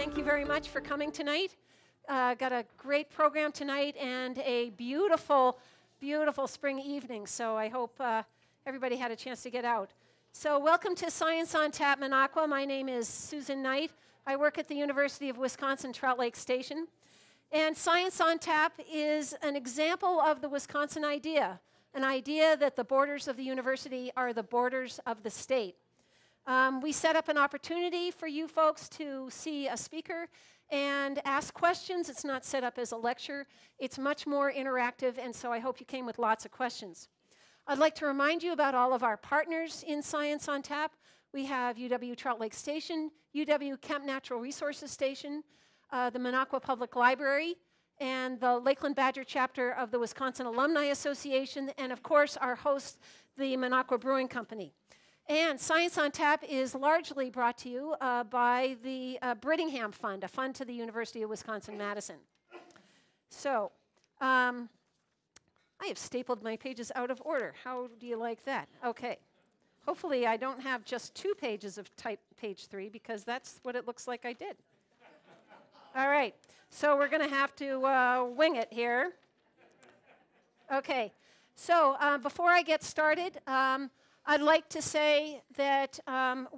Thank you very much for coming tonight. Got a great program tonight and a beautiful, beautiful spring evening. So I hope everybody had a chance to get out. So welcome to Science on Tap, Minocqua. My name is Susan Knight. I work at the University of Wisconsin Trout Lake Station. And Science on Tap is an example of the Wisconsin idea, an idea that the borders of the university are the borders of the state. We set up an opportunity for you folks to see a speaker and ask questions. It's not set up as a lecture. It's much more interactive, and so I hope you came with lots of questions. I'd like to remind you about all of our partners in Science on Tap. We have UW Trout Lake Station, UW Kemp Natural Resources Station, the Minocqua Public Library, and the Lakeland Badger chapter of the Wisconsin Alumni Association, and of course our host, the Minocqua Brewing Company. And Science on Tap is largely brought to you by the Brittingham Fund, a fund to the University of Wisconsin-Madison. So, I have stapled my pages out of order. How do you like that? Okay. Hopefully I don't have just 2 pages of type page 3, because that's what it looks like I did. All right. So we're going to have to wing it here. Okay. So before I get started, I'd like to say that Kemp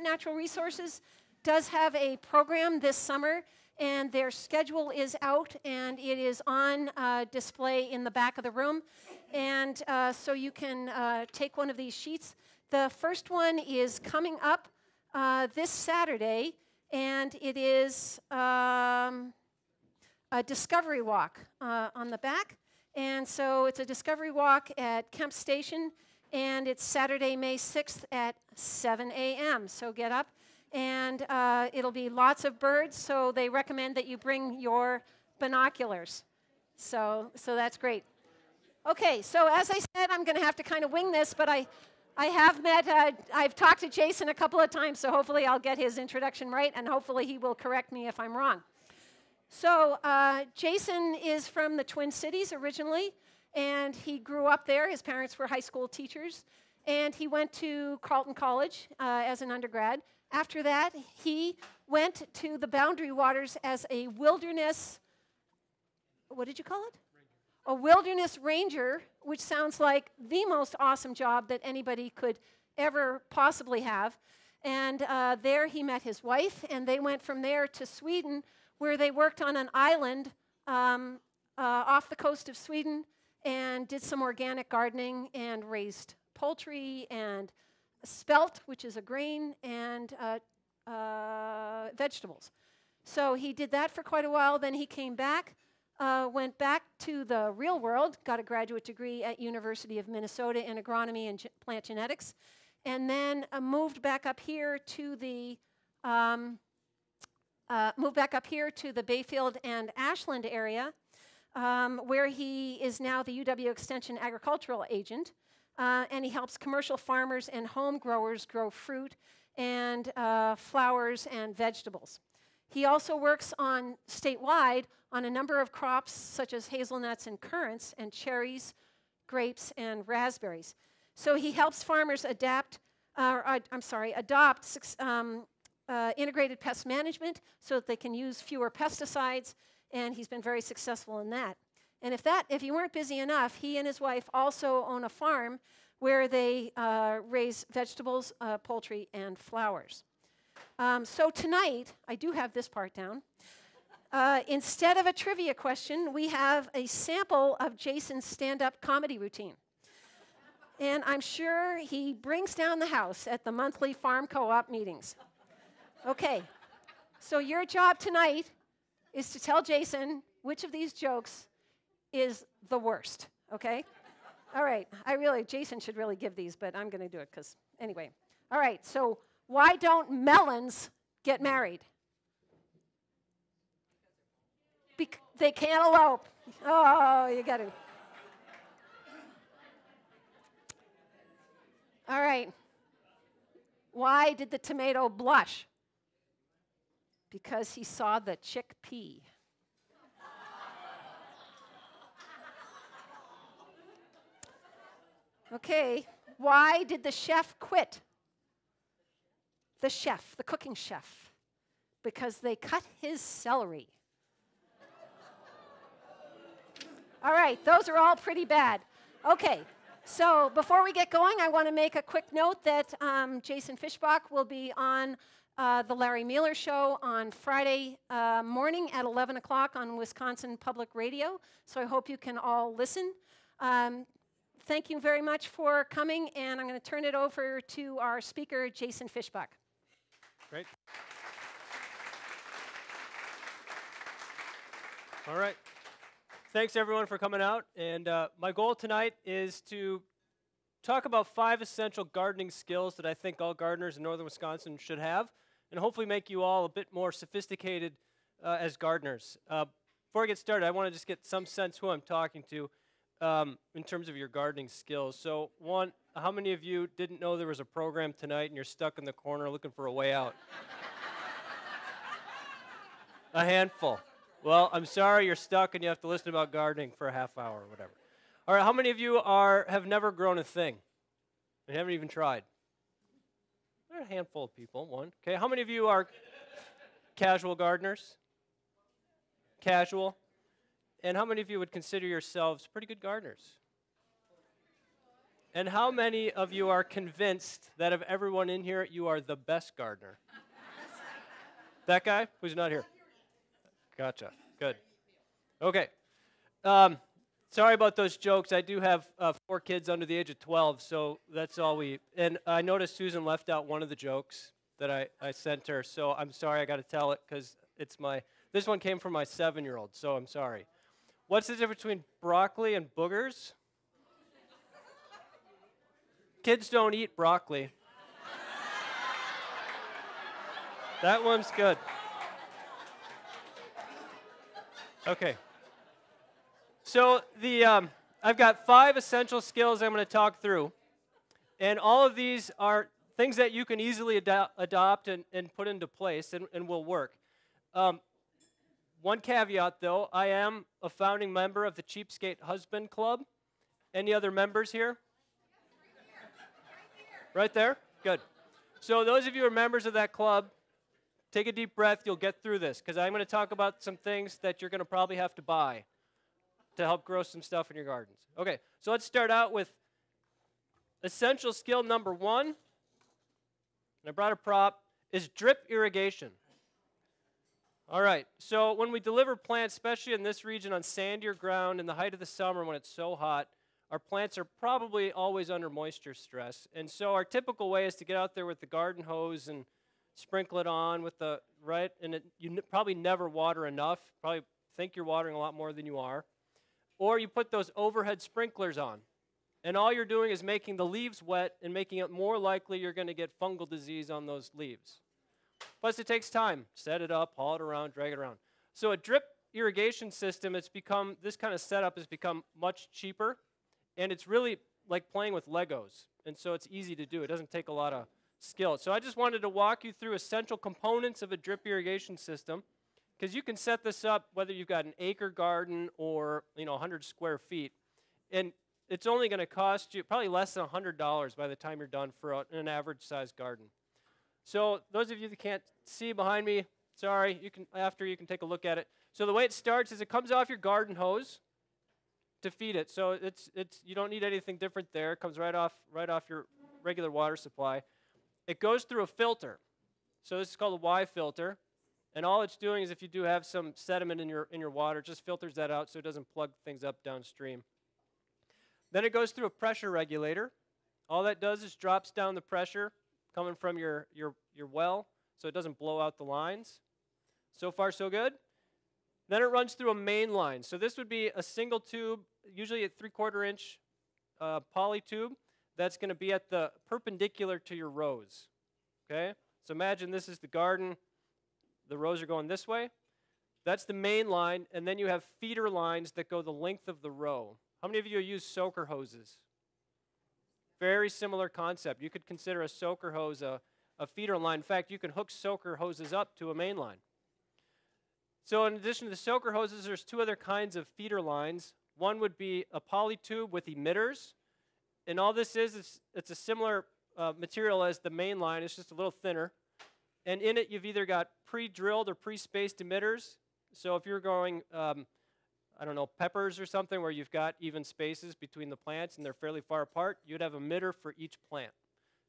Natural Resources does have a program this summer, and their schedule is out, and it is on display in the back of the room. And so you can take one of these sheets. The first one is coming up this Saturday, and it is a discovery walk on the back. And so it's a discovery walk at Kemp Station, and it's Saturday, May 6th at 7 a.m. So get up, and it'll be lots of birds, so they recommend that you bring your binoculars. So that's great. Okay, so as I said, I'm going to have to kind of wing this, but I have I've talked to Jason a couple of times, so hopefully I'll get his introduction right, and hopefully he will correct me if I'm wrong. So Jason is from the Twin Cities originally, and he grew up there. His parents were high school teachers, and he went to Carleton College as an undergrad. After that, he went to the Boundary Waters as a wilderness, what did you call it? A wilderness ranger, which sounds like the most awesome job that anybody could ever possibly have. And there he met his wife, and they went from there to Sweden, where they worked on an island off the coast of Sweden and did some organic gardening and raised poultry and spelt, which is a grain, and vegetables. So he did that for quite a while. Then he came back, went back to the real world, got a graduate degree at University of Minnesota in agronomy and plant genetics, and then moved back up here to the Bayfield and Ashland area, where he is now the UW Extension agricultural agent, and he helps commercial farmers and home growers grow fruit and flowers and vegetables. He also works on statewide on a number of crops such as hazelnuts and currants and cherries, grapes, and raspberries. So he helps farmers adopt integrated pest management so that they can use fewer pesticides, and he's been very successful in that. And if you weren't busy enough, he and his wife also own a farm where they raise vegetables, poultry, and flowers. So tonight, I do have this part down. Instead of a trivia question, we have a sample of Jason's stand-up comedy routine. And I'm sure he brings down the house at the monthly farm co-op meetings. Okay, so your job tonight is to tell Jason which of these jokes is the worst, okay? All right, Jason should really give these, but I'm going to do it because, anyway. All right, so why don't melons get married? They can't elope. Oh, you got it. All right. Why did the tomato blush? Because he saw the chickpea. Okay, why did the chef quit? The chef, the cooking chef. because they cut his celery. All right, those are all pretty bad. Okay, so before we get going, I want to make a quick note that Jason Fischbach will be on the Larry Mueller Show on Friday morning at 11 o'clock on Wisconsin Public Radio. So I hope you can all listen. Thank you very much for coming, and I'm going to turn it over to our speaker, Jason Fischbach. Great. All right. Thanks, everyone, for coming out. And my goal tonight is to talk about 5 essential gardening skills that I think all gardeners in northern Wisconsin should have, and hopefully make you all a bit more sophisticated as gardeners. Before I get started, I want to just get some sense who I'm talking to in terms of your gardening skills. So, one, how many of you didn't know there was a program tonight and you're stuck in the corner looking for a way out? A handful. Well, I'm sorry you're stuck and you have to listen about gardening for a half hour or whatever. All right, how many of you have never grown a thing and haven't even tried? A handful of people, one. Okay, how many of you are casual gardeners? Casual. And how many of you would consider yourselves pretty good gardeners? And how many of you are convinced that of everyone in here, you are the best gardener? That guy who's not here? Gotcha. Good. Okay. Sorry about those jokes. I do have 4 kids under the age of 12, so that's all we... And I noticed Susan left out one of the jokes that I sent her, so I'm sorry, I got to tell it because it's my... This one came from my 7-year-old, so I'm sorry. What's the difference between broccoli and boogers? Kids don't eat broccoli. That one's good. Okay. So I've got 5 essential skills I'm going to talk through, and all of these are things that you can easily adopt and put into place and will work. One caveat, though, I am a founding member of the Cheapskate Husband Club. Any other members here? Right there? Good. So those of you who are members of that club, take a deep breath. You'll get through this, because I'm going to talk about some things that you're going to probably have to buy to help grow some stuff in your gardens. Okay, so let's start out with essential skill number 1, and I brought a prop, is drip irrigation. All right, so when we deliver plants, especially in this region on sandier ground in the height of the summer when it's so hot, our plants are probably always under moisture stress. And so our typical way is to get out there with the garden hose and sprinkle it on with the, right? And you probably never water enough. Probably think you're watering a lot more than you are. Or you put those overhead sprinklers on. And all you're doing is making the leaves wet and making it more likely you're going to get fungal disease on those leaves. Plus, it takes time. Set it up, haul it around, drag it around. So a drip irrigation system, this kind of setup has become much cheaper, and it's really like playing with Legos. And so it's easy to do. It doesn't take a lot of skill. So I just wanted to walk you through essential components of a drip irrigation system, because you can set this up whether you've got an acre garden or 100 square feet. And it's only going to cost you probably less than $100 by the time you're done for an average-sized garden. So those of you that can't see behind me, sorry, you can take a look at it. So the way it starts is it comes off your garden hose to feed it. So you don't need anything different there. It comes right off your regular water supply. It goes through a filter. So this is called a Y filter. And all it's doing is if you do have some sediment in your water, it just filters that out so it doesn't plug things up downstream. Then it goes through a pressure regulator. All that does is drops down the pressure coming from your well so it doesn't blow out the lines. So far, so good. Then it runs through a main line. So this would be a single tube, usually a 3/4 inch poly tube that's going to be at the perpendicular to your rows. Okay? So imagine this is the garden. The rows are going this way. That's the main line, and then you have feeder lines that go the length of the row. How many of you use soaker hoses? Very similar concept. You could consider a soaker hose a feeder line. In fact, you can hook soaker hoses up to a main line. So in addition to the soaker hoses, there's 2 other kinds of feeder lines. One would be a poly tube with emitters. And all this is it's a similar material as the main line. It's just a little thinner. And in it, you've either got pre-drilled or pre-spaced emitters. So if you're growing, I don't know, peppers or something where you've got even spaces between the plants and they're fairly far apart, you'd have an emitter for each plant.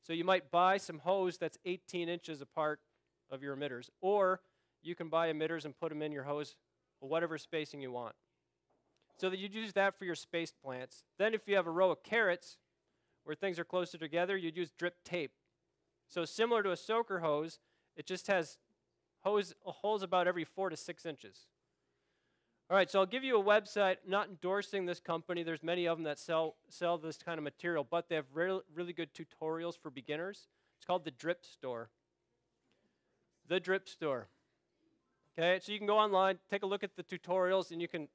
So you might buy some hose that's 18 inches apart of your emitters, or you can buy emitters and put them in your hose, whatever spacing you want. So that you'd use that for your spaced plants. Then if you have a row of carrots where things are closer together, you'd use drip tape. So similar to a soaker hose, it just has holes about every 4 to 6 inches. All right, so I'll give you a website, not endorsing this company. There's many of them that sell this kind of material, but they have really good tutorials for beginners. It's called the Drip Store. The Drip Store. Okay, so you can go online, take a look at the tutorials, and you can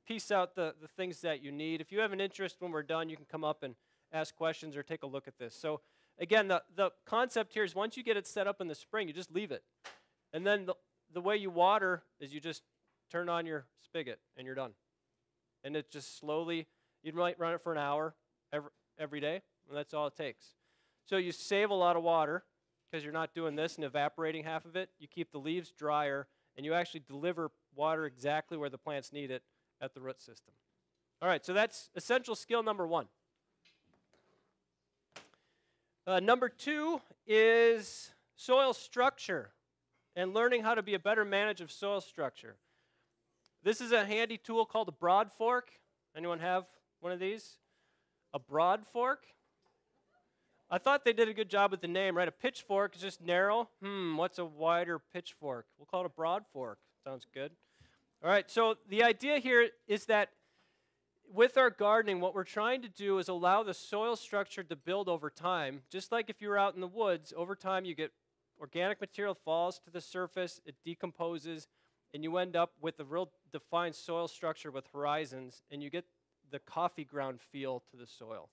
piece out the things that you need. If you have an interest when we're done, you can come up and ask questions or take a look at this. So again, the concept here is once you get it set up in the spring, you just leave it. And then the way you water is you just turn on your spigot and you're done. And it just slowly, you might run it for an hour every day, and that's all it takes. So you save a lot of water because you're not doing this and evaporating half of it. You keep the leaves drier, and you actually deliver water exactly where the plants need it at the root system. All right, so that's essential skill number 1. Number 2 is soil structure and learning how to be a better manager of soil structure. This is a handy tool called a broad fork. Anyone have one of these? A broad fork? I thought they did a good job with the name, right? A pitchfork is just narrow. What's a wider pitchfork? We'll call it a broad fork. Sounds good. All right, so the idea here is that with our gardening, what we're trying to do is allow the soil structure to build over time. Just like if you were out in the woods, over time you get organic material falls to the surface, it decomposes, and you end up with a real defined soil structure with horizons, and you get the coffee ground feel to the soil.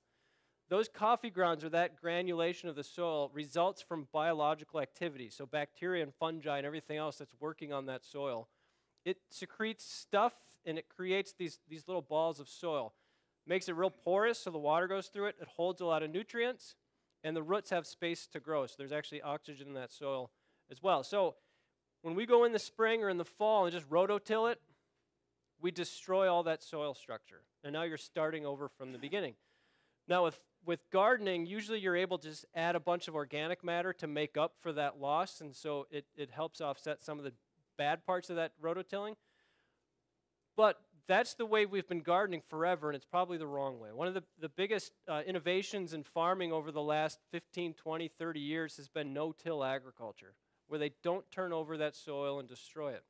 Those coffee grounds, or that granulation of the soil, results from biological activity, so bacteria and fungi and everything else that's working on that soil. It secretes stuff, and it creates these little balls of soil. Makes it real porous so the water goes through it. It holds a lot of nutrients, and the roots have space to grow. So there's actually oxygen in that soil as well. So when we go in the spring or in the fall and just rototill it, we destroy all that soil structure. And now you're starting over from the beginning. Now with gardening, usually you're able to just add a bunch of organic matter to make up for that loss, and so it helps offset some of the bad parts of that rototilling. But that's the way we've been gardening forever, and it's probably the wrong way. One of the biggest innovations in farming over the last 15, 20, 30 years has been no-till agriculture, where they don't turn over that soil and destroy it.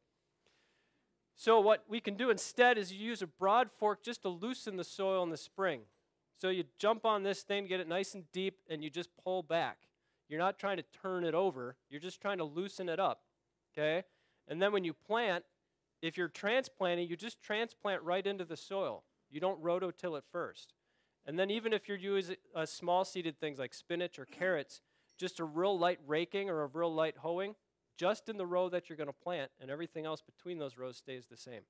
So what we can do instead is you use a broad fork just to loosen the soil in the spring. So you jump on this thing, get it nice and deep, and you just pull back. You're not trying to turn it over. You're just trying to loosen it up, okay? And then when you plant, if you're transplanting, you just transplant right into the soil. You don't rototill it first. And then even if you're using small-seeded things like spinach or carrots, just a real light raking or a real light hoeing, just in the row that you're going to plant, and everything else between those rows stays the same.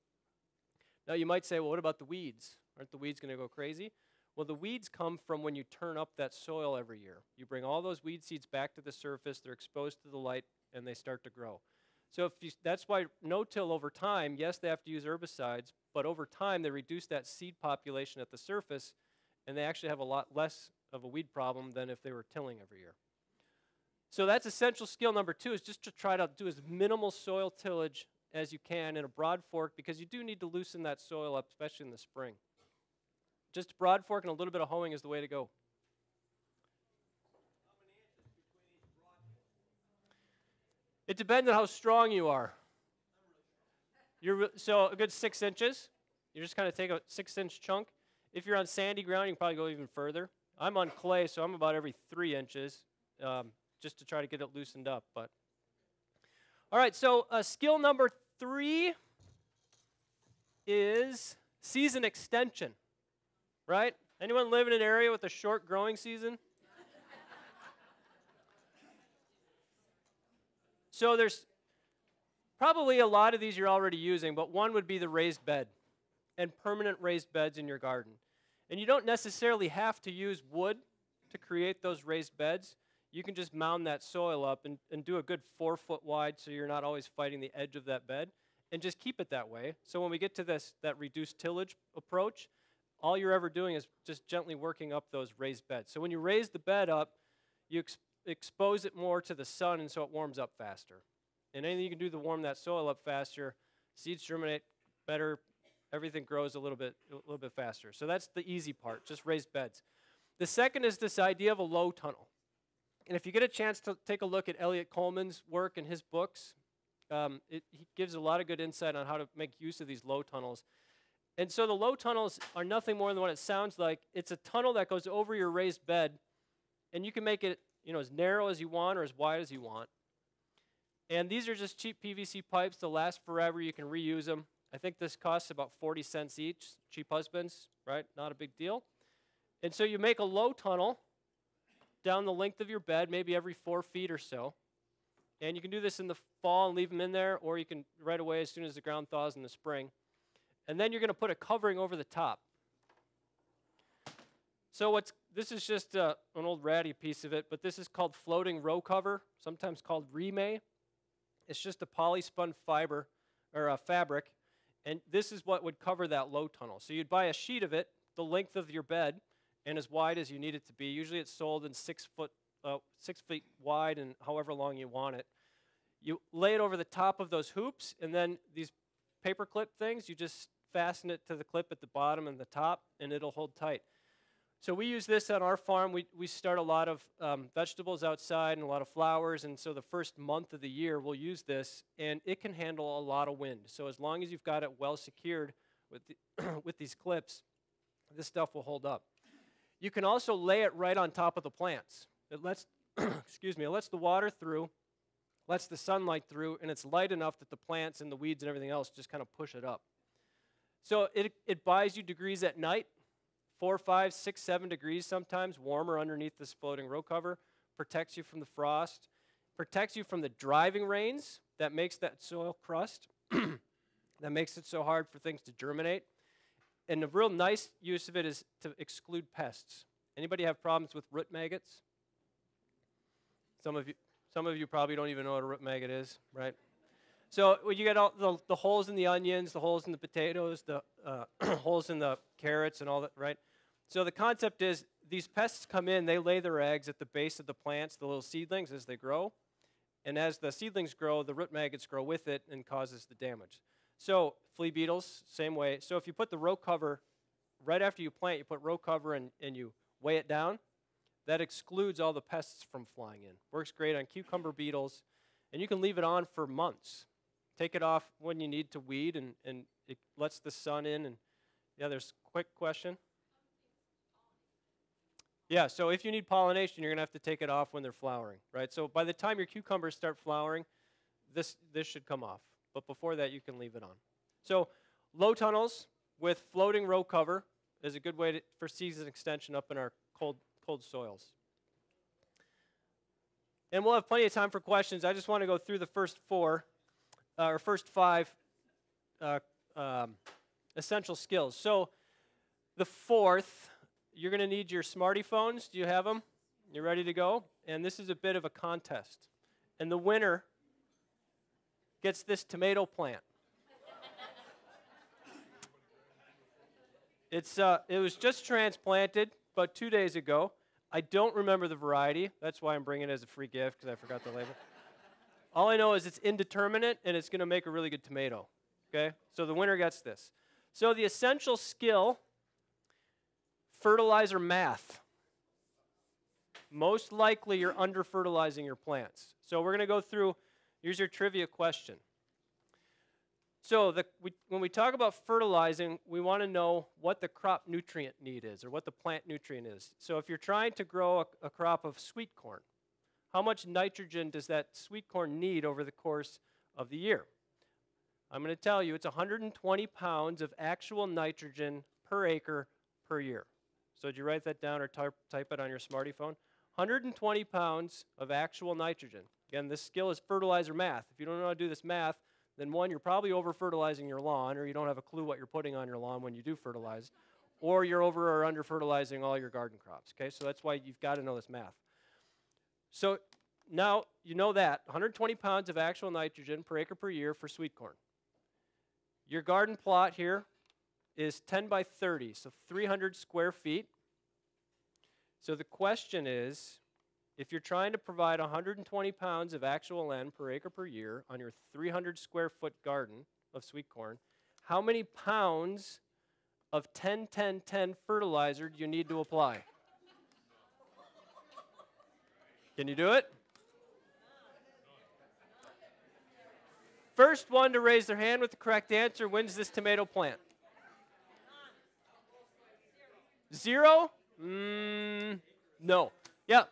Now you might say, well, what about the weeds? Aren't the weeds going to go crazy? Well, the weeds come from when you turn up that soil every year. You bring all those weed seeds back to the surface, they're exposed to the light, and they start to grow. So that's why no-till over time, yes, they have to use herbicides, but over time they reduce that seed population at the surface, and they actually have a lot less of a weed problem than if they were tilling every year. So that's essential skill number 2, is just to try to do as minimal soil tillage as you can in a broad fork, because you do need to loosen that soil up, especially in the spring. Just a broad fork and a little bit of hoeing is the way to go. It depends on how strong you are. So a good 6 inches. You just kind of take a 6-inch chunk. If you're on sandy ground, you can probably go even further. I'm on clay, so I'm about every 3 inches, just to try to get it loosened up. But all right, so skill number 3 is season extension. Right? Anyone live in an area with a short growing season? So there's probably a lot of these you're already using, but one would be the raised bed and permanent raised beds in your garden. And you don't necessarily have to use wood to create those raised beds. you can just mound that soil up and do a good 4 foot wide so you're not always fighting the edge of that bed, and just keep it that way. So when we get to that reduced tillage approach, all you're ever doing is just gently working up those raised beds. So when you raise the bed up, you expose it more to the sun, and so it warms up faster. And anything you can do to warm that soil up faster, seeds germinate better, everything grows a little bit faster. So that's the easy part, just raised beds. The second is this idea of a low tunnel. And if you get a chance to take a look at Elliot Coleman's work and his books, he gives a lot of good insight on how to make use of these low tunnels. And so the low tunnels are nothing more than what it sounds like. It's a tunnel that goes over your raised bed, and you can make it as narrow as you want or as wide as you want. And these are just cheap PVC pipes. They'll last forever. You can reuse them. I think this costs about 40 cents each. Cheap husbands, right? Not a big deal. And so you make a low tunnel down the length of your bed, maybe every 4 feet or so. And you can do this in the fall and leave them in there, or you can right away as soon as the ground thaws in the spring. And then you're going to put a covering over the top. So this is just an old ratty piece of it, but this is called floating row cover, sometimes called remay. It's just a polyspun fiber, or a fabric, and this is what would cover that low tunnel. So you'd buy a sheet of it, the length of your bed, and as wide as you need it to be. Usually it's sold in 6 feet wide and however long you want it. You lay it over the top of those hoops, and then these paper clip things, you just fasten it to the clip at the bottom and the top, and it'll hold tight. So we use this on our farm. We start a lot of vegetables outside and a lot of flowers, and so the first month of the year we'll use this, and it can handle a lot of wind. So as long as you've got it well secured with, with these clips, this stuff will hold up. You can also lay it right on top of the plants. It lets, excuse me, it lets the water through, lets the sunlight through, and it's light enough that the plants and the weeds and everything else just kind of push it up. So it buys you degrees at night. 4, 5, 6, 7 degrees sometimes, warmer underneath this floating row cover, protects you from the frost, protects you from the driving rains that makes that soil crust, that makes it so hard for things to germinate. And the real nice use of it is to exclude pests. Anybody have problems with root maggots? Some of you probably don't even know what a root maggot is, right? So when you get all the holes in the onions, the holes in the potatoes, the holes in the carrots and all that, right? So the concept is these pests come in, they lay their eggs at the base of the plants, the little seedlings as they grow. And as the seedlings grow, the root maggots grow with it and causes the damage. So flea beetles, same way. So if you put the row cover, right after you plant, you put row cover and you weigh it down, that excludes all the pests from flying in. Works great on cucumber beetles, and you can leave it on for months. Take it off when you need to weed, and it lets the sun in. And yeah, there's a quick question. Yeah, so if you need pollination, you're going to have to take it off when they're flowering, right? So by the time your cucumbers start flowering, this should come off. But before that, you can leave it on. So low tunnels with floating row cover is a good way for season extension up in our cold soils. And we'll have plenty of time for questions. I just want to go through the first 5 essential skills. So the fourth, you're going to need your smarty phones. Do you have them? You ready to go? And this is a bit of a contest. And the winner gets this tomato plant. It was just transplanted about 2 days ago. I don't remember the variety. That's why I'm bringing it as a free gift, because I forgot the label. All I know is it's indeterminate, and it's going to make a really good tomato. Okay? So the winner gets this. So the essential skill, fertilizer math. Most likely you're under-fertilizing your plants. So we're going to go through, here's your trivia question. So when we talk about fertilizing, we want to know what the crop nutrient need is, or what the plant nutrient is. So if you're trying to grow a crop of sweet corn, how much nitrogen does that sweet corn need over the course of the year? I'm going to tell you it's 120 pounds of actual nitrogen per acre per year. So did you write that down or type it on your smarty phone? 120 pounds of actual nitrogen. Again, this skill is fertilizer math. If you don't know how to do this math, then one, you're probably over-fertilizing your lawn, or you don't have a clue what you're putting on your lawn when you do fertilize, or you're over or under-fertilizing all your garden crops, okay? So that's why you've got to know this math. So now you know that, 120 pounds of actual nitrogen per acre per year for sweet corn. Your garden plot here is 10 by 30, so 300 square feet. So the question is, if you're trying to provide 120 pounds of actual N per acre per year on your 300 square foot garden of sweet corn, how many pounds of 10-10-10 fertilizer do you need to apply? Can you do it? First one to raise their hand with the correct answer wins this tomato plant. 0? No. Yeah.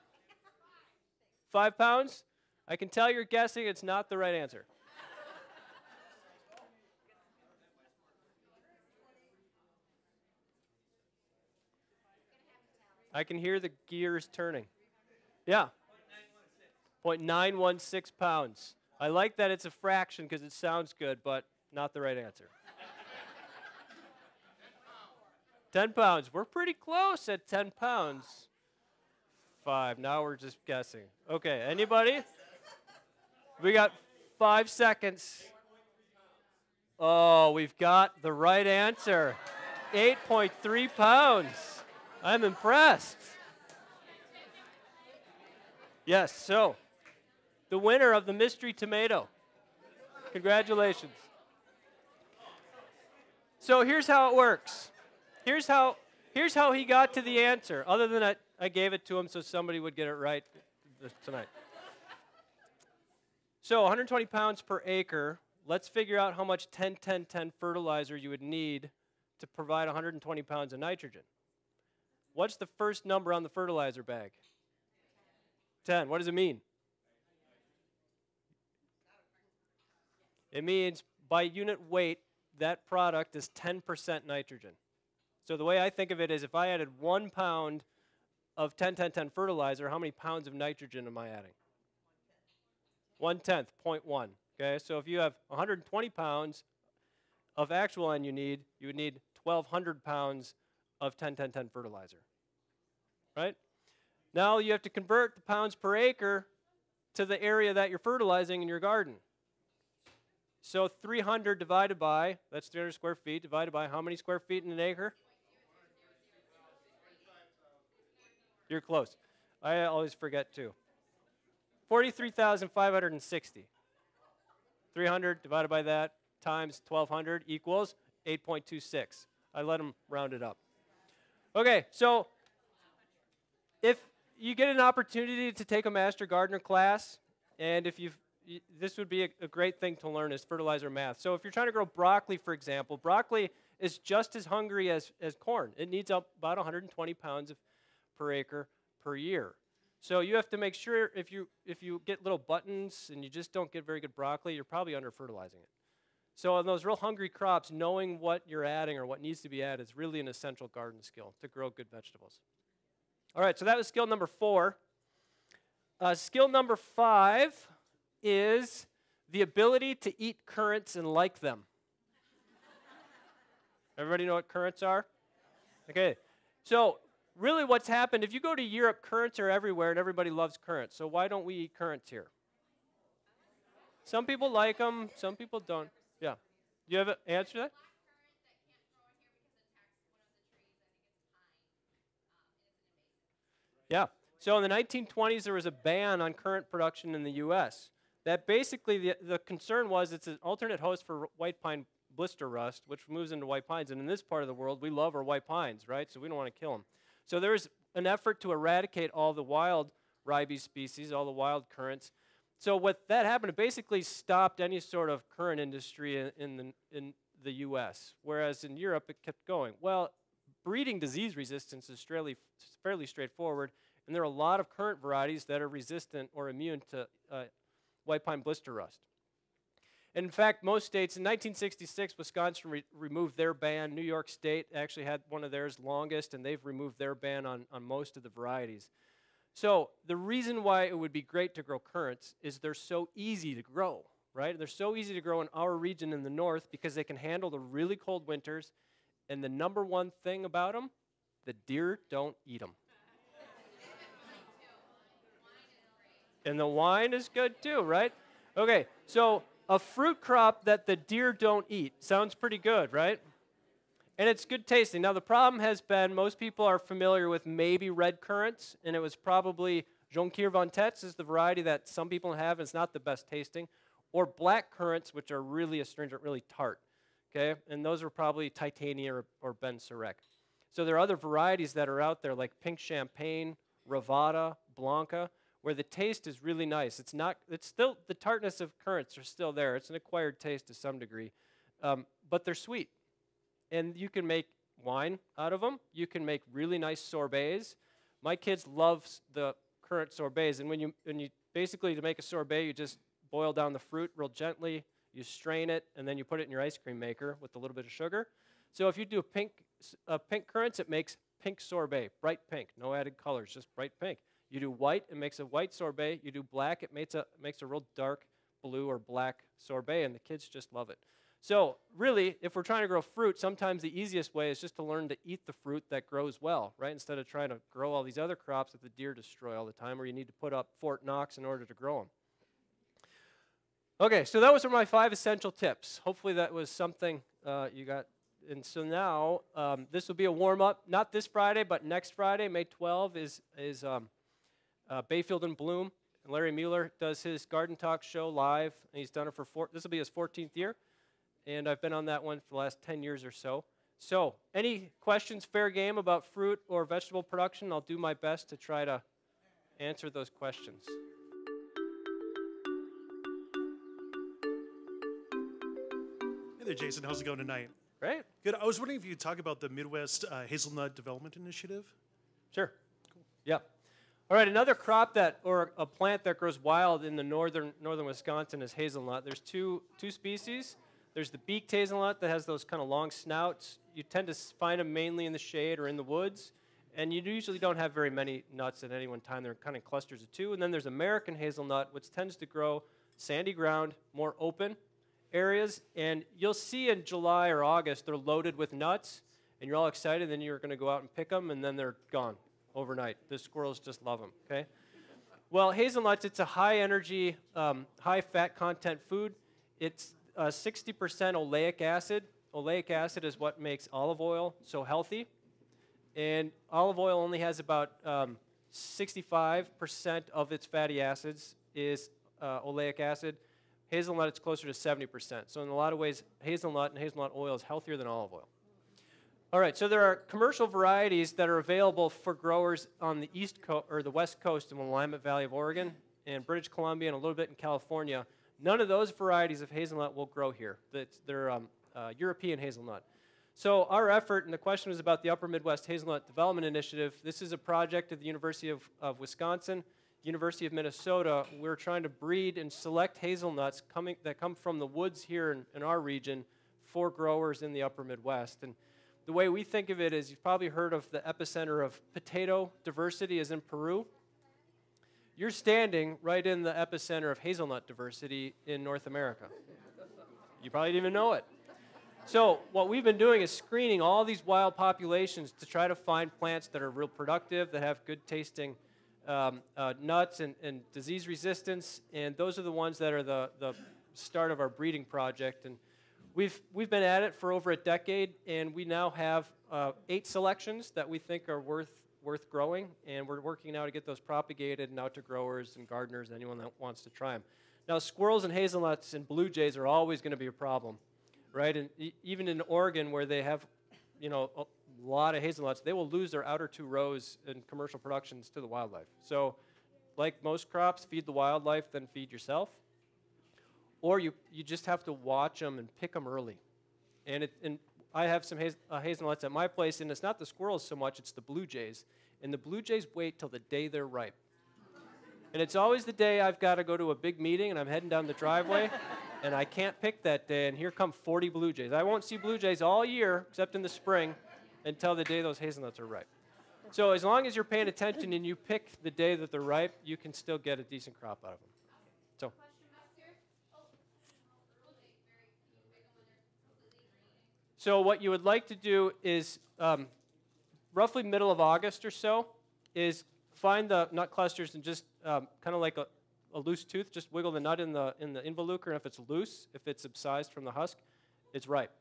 5 pounds? I can tell you're guessing it's not the right answer. I can hear the gears turning. Yeah. 0.916 pounds. I like that it's a fraction because it sounds good, but not the right answer. 10 pounds. We're pretty close at 10 pounds. 5. Now we're just guessing. Okay, anybody? We got 5 seconds. Oh, we've got the right answer. 8.3 pounds. I'm impressed. Yes, so the winner of the mystery tomato. Congratulations. So here's how it works. Here's how he got to the answer, other than I gave it to him so somebody would get it right tonight. So 120 pounds per acre. Let's figure out how much 10-10-10 fertilizer you would need to provide 120 pounds of nitrogen. What's the first number on the fertilizer bag? 10. What does it mean? It means by unit weight, that product is 10% nitrogen. So the way I think of it is if I added 1 pound of 10-10-10 fertilizer, how many pounds of nitrogen am I adding? 1/10, 0.1. Okay, so if you have 120 pounds of actual N you would need 1,200 pounds of 10-10-10 fertilizer. Right? Now you have to convert the pounds per acre to the area that you're fertilizing in your garden. So 300 divided by, that's 300 square feet, divided by how many square feet in an acre? You're close. I always forget too. 43,560. 300 divided by that times 1,200 equals 8.26. I let them round it up. Okay, so if you get an opportunity to take a master gardener class, and if this would be a great thing to learn is fertilizer math. So if you're trying to grow broccoli, for example, broccoli is just as hungry as corn. It needs about 120 pounds per acre per year. So you have to make sure if you get little buttons and you just don't get very good broccoli, you're probably under-fertilizing it. So on those real hungry crops, knowing what you're adding or what needs to be added is really an essential garden skill to grow good vegetables. All right, so that was skill number 4. Skill number 5 is the ability to eat currants and like them. Everybody know what currants are? Okay, so really what's happened, if you go to Europe, currants are everywhere and everybody loves currants. So why don't we eat currants here? Some people like them, some people don't. Yeah. Do you have an answer to that? Yeah. So in the 1920s, there was a ban on currant production in the U.S. That basically the concern was it's an alternate host for white pine blister rust, which moves into white pines. And in this part of the world, we love our white pines, right? So we don't want to kill them. So there was an effort to eradicate all the wild ribes species, all the wild currants. So what that happened, it basically stopped any sort of currant industry in the U.S., whereas in Europe it kept going. Well, breeding disease resistance is fairly straightforward, and there are a lot of currant varieties that are resistant or immune to white pine blister rust. And in fact, most states, in 1966, Wisconsin removed their ban. New York State actually had one of theirs longest, and they've removed their ban on most of the varieties. So the reason why it would be great to grow currants is they're so easy to grow, right? They're so easy to grow in our region in the north because they can handle the really cold winters. And the number one thing about them, the deer don't eat them. And the wine is good too, right? Okay, so a fruit crop that the deer don't eat. Sounds pretty good, right? And it's good tasting. Now, the problem has been most people are familiar with maybe red currants, and it was probably Jonquière von Tetz is the variety that some people have, and it's not the best tasting, or black currants, which are really astringent, really tart, okay? And those are probably Titania or Ben Surek. So there are other varieties that are out there, like pink champagne, Ravada, Blanca, where the taste is really nice. It's still, the tartness of currants are still there. It's an acquired taste to some degree, but they're sweet. And you can make wine out of them. You can make really nice sorbets. My kids love the currant sorbets, and when you basically, to make a sorbet, you just boil down the fruit real gently, you strain it, and then you put it in your ice cream maker with a little bit of sugar. So if you do pink currants, it makes pink sorbet, bright pink, no added colors, just bright pink. You do white, it makes a white sorbet. You do black, it makes a real dark blue or black sorbet, and the kids just love it. So really, if we're trying to grow fruit, sometimes the easiest way is just to learn to eat the fruit that grows well, right? Instead of trying to grow all these other crops that the deer destroy all the time, or you need to put up Fort Knox in order to grow them. Okay, so that was my 5 essential tips. Hopefully that was something you got. And so now, this will be a warm-up, not this Friday, but next Friday, May 12, is Bayfield in Bloom. And Larry Mueller does his Garden Talk show live, and he's done it for this will be his 14th year. And I've been on that one for the last 10 years or so. So, any questions, fair game about fruit or vegetable production? I'll do my best to try to answer those questions. Hey there, Jason. How's it going tonight? Great. Good. I was wondering if you could talk about the Midwest Hazelnut Development Initiative. Sure. Cool. Yeah. All right, another crop or a plant that grows wild in the northern Wisconsin is hazelnut. There's two species. There's the beaked hazelnut that has those kind of long snouts. You tend to find them mainly in the shade or in the woods, and you usually don't have very many nuts at any one time. They're kind of clusters of 2. And then there's American hazelnut, which tends to grow sandy ground, more open areas. And you'll see in July or August, they're loaded with nuts, and you're all excited. Then you're going to go out and pick them, and then they're gone overnight. The squirrels just love them, okay? Well, hazelnuts, it's a high-energy, high-fat content food. It's 60% oleic acid. Oleic acid is what makes olive oil so healthy. And olive oil only has about 65% of its fatty acids is oleic acid. Hazelnut, it's closer to 70%. So in a lot of ways, hazelnut and hazelnut oil is healthier than olive oil. All right, so there are commercial varieties that are available for growers on the east coast or the west coast in the Willamette Valley of Oregon and British Columbia and a little bit in California. None of those varieties of hazelnut will grow here. They're European hazelnut. So our effort, and the question was about the Upper Midwest Hazelnut Development Initiative. This is a project at the University of Wisconsin, University of Minnesota. We're trying to breed and select hazelnuts that come from the woods here in our region for growers in the Upper Midwest. And the way we think of it is, you've probably heard of the epicenter of potato diversity is in Peru. You're standing right in the epicenter of hazelnut diversity in North America. You probably didn't even know it. So what we've been doing is screening all these wild populations to try to find plants that are real productive, that have good tasting nuts and disease resistance, and those are the ones that are the start of our breeding project. And we've been at it for over a decade, and we now have 8 selections that we think are worth growing, and we're working now to get those propagated and out to growers and gardeners, anyone that wants to try them. Now, squirrels and hazelnuts and blue jays are always going to be a problem, right? And even in Oregon, where they have, a lot of hazelnuts, they will lose their outer 2 rows in commercial productions to the wildlife. So, like most crops, feed the wildlife, then feed yourself. Or you just have to watch them and pick them early. And I have some hazelnuts at my place, and it's not the squirrels so much, it's the blue jays. And the blue jays wait till the day they're ripe. And it's always the day I've got to go to a big meeting, and I'm heading down the driveway, and I can't pick that day, and here come 40 blue jays. I won't see blue jays all year, except in the spring, until the day those hazelnuts are ripe. So as long as you're paying attention and you pick the day that they're ripe, you can still get a decent crop out of them. So. So what you would like to do is, roughly middle of August or so, is find the nut clusters and just kind of like a loose tooth, just wiggle the nut in the involucre, and if it's loose, if it's subcised from the husk, it's ripe.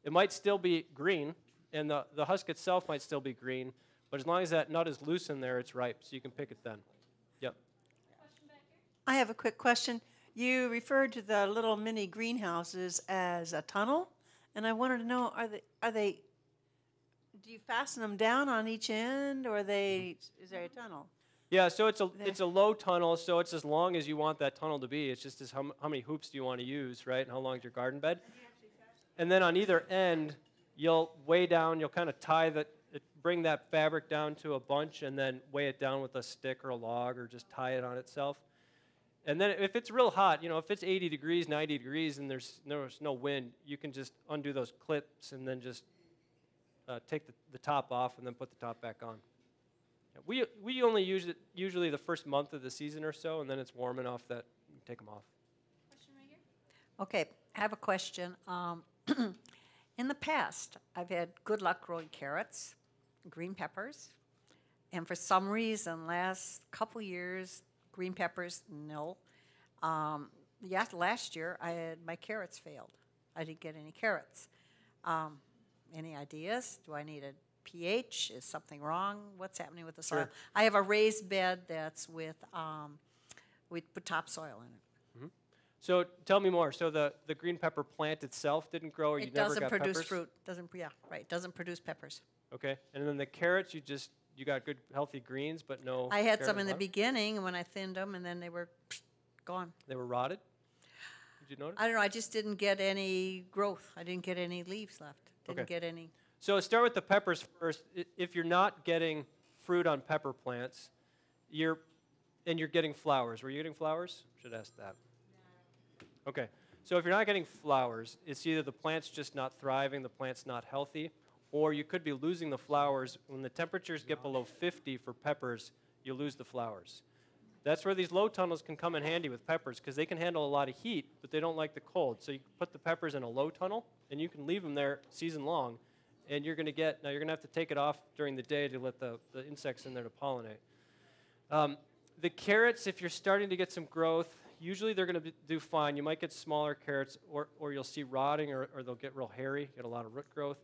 It might still be green, and the husk itself might still be green, but as long as that nut is loose in there, it's ripe, so you can pick it then. Yep. I have a quick question. You referred to the little mini greenhouses as a tunnel, and I wanted to know, are they do you fasten them down on each end, or is there a tunnel? Yeah, so it's a low tunnel, so it's as long as you want that tunnel to be. It's just how many hoops do you want to use, right, and how long is your garden bed. And then on either end, you'll weigh down, you'll kind of bring that fabric down to a bunch and then weigh it down with a stick or a log or just tie it on itself. And then if it's real hot, if it's 80 degrees, 90 degrees, and there's no wind, you can just undo those clips and then just take the top off and then put the top back on. We only use it usually the first month of the season or so, and then it's warm enough that you can take them off. Question right here. Okay, I have a question. In the past, I've had good luck growing carrots, green peppers, and for some reason, last couple years, green peppers, no. Last year, my carrots failed. I didn't get any carrots. Any ideas? Do I need a pH? Is something wrong? What's happening with the soil? Sure. I have a raised bed that's with we put topsoil in it. Mm-hmm. So tell me more. So the green pepper plant itself didn't grow, or you never got peppers? It doesn't produce fruit. Doesn't produce peppers. Okay, and then the carrots, you got good healthy greens, but no. I had some carrot in the left? beginning when I thinned them, and then they were gone. They were rotted. Did you notice? I don't know. I just didn't get any growth. I didn't get any leaves left. Didn't Okay. get any. So start with the peppers first. If you're not getting fruit on pepper plants, you're getting flowers. Were you getting flowers? Should ask that. No. Okay. So if you're not getting flowers, it's either the plant's just not thriving, the plant's not healthy, or you could be losing the flowers. When the temperatures get below 50 for peppers, you lose the flowers. That's where these low tunnels can come in handy with peppers, because they can handle a lot of heat, but they don't like the cold. So you put the peppers in a low tunnel, and you can leave them there season long, and you're going to have to take it off during the day to let the insects in there to pollinate. The carrots, if you're starting to get some growth, usually they're going to do fine. You might get smaller carrots, or you'll see rotting, or they'll get real hairy, get a lot of root growth.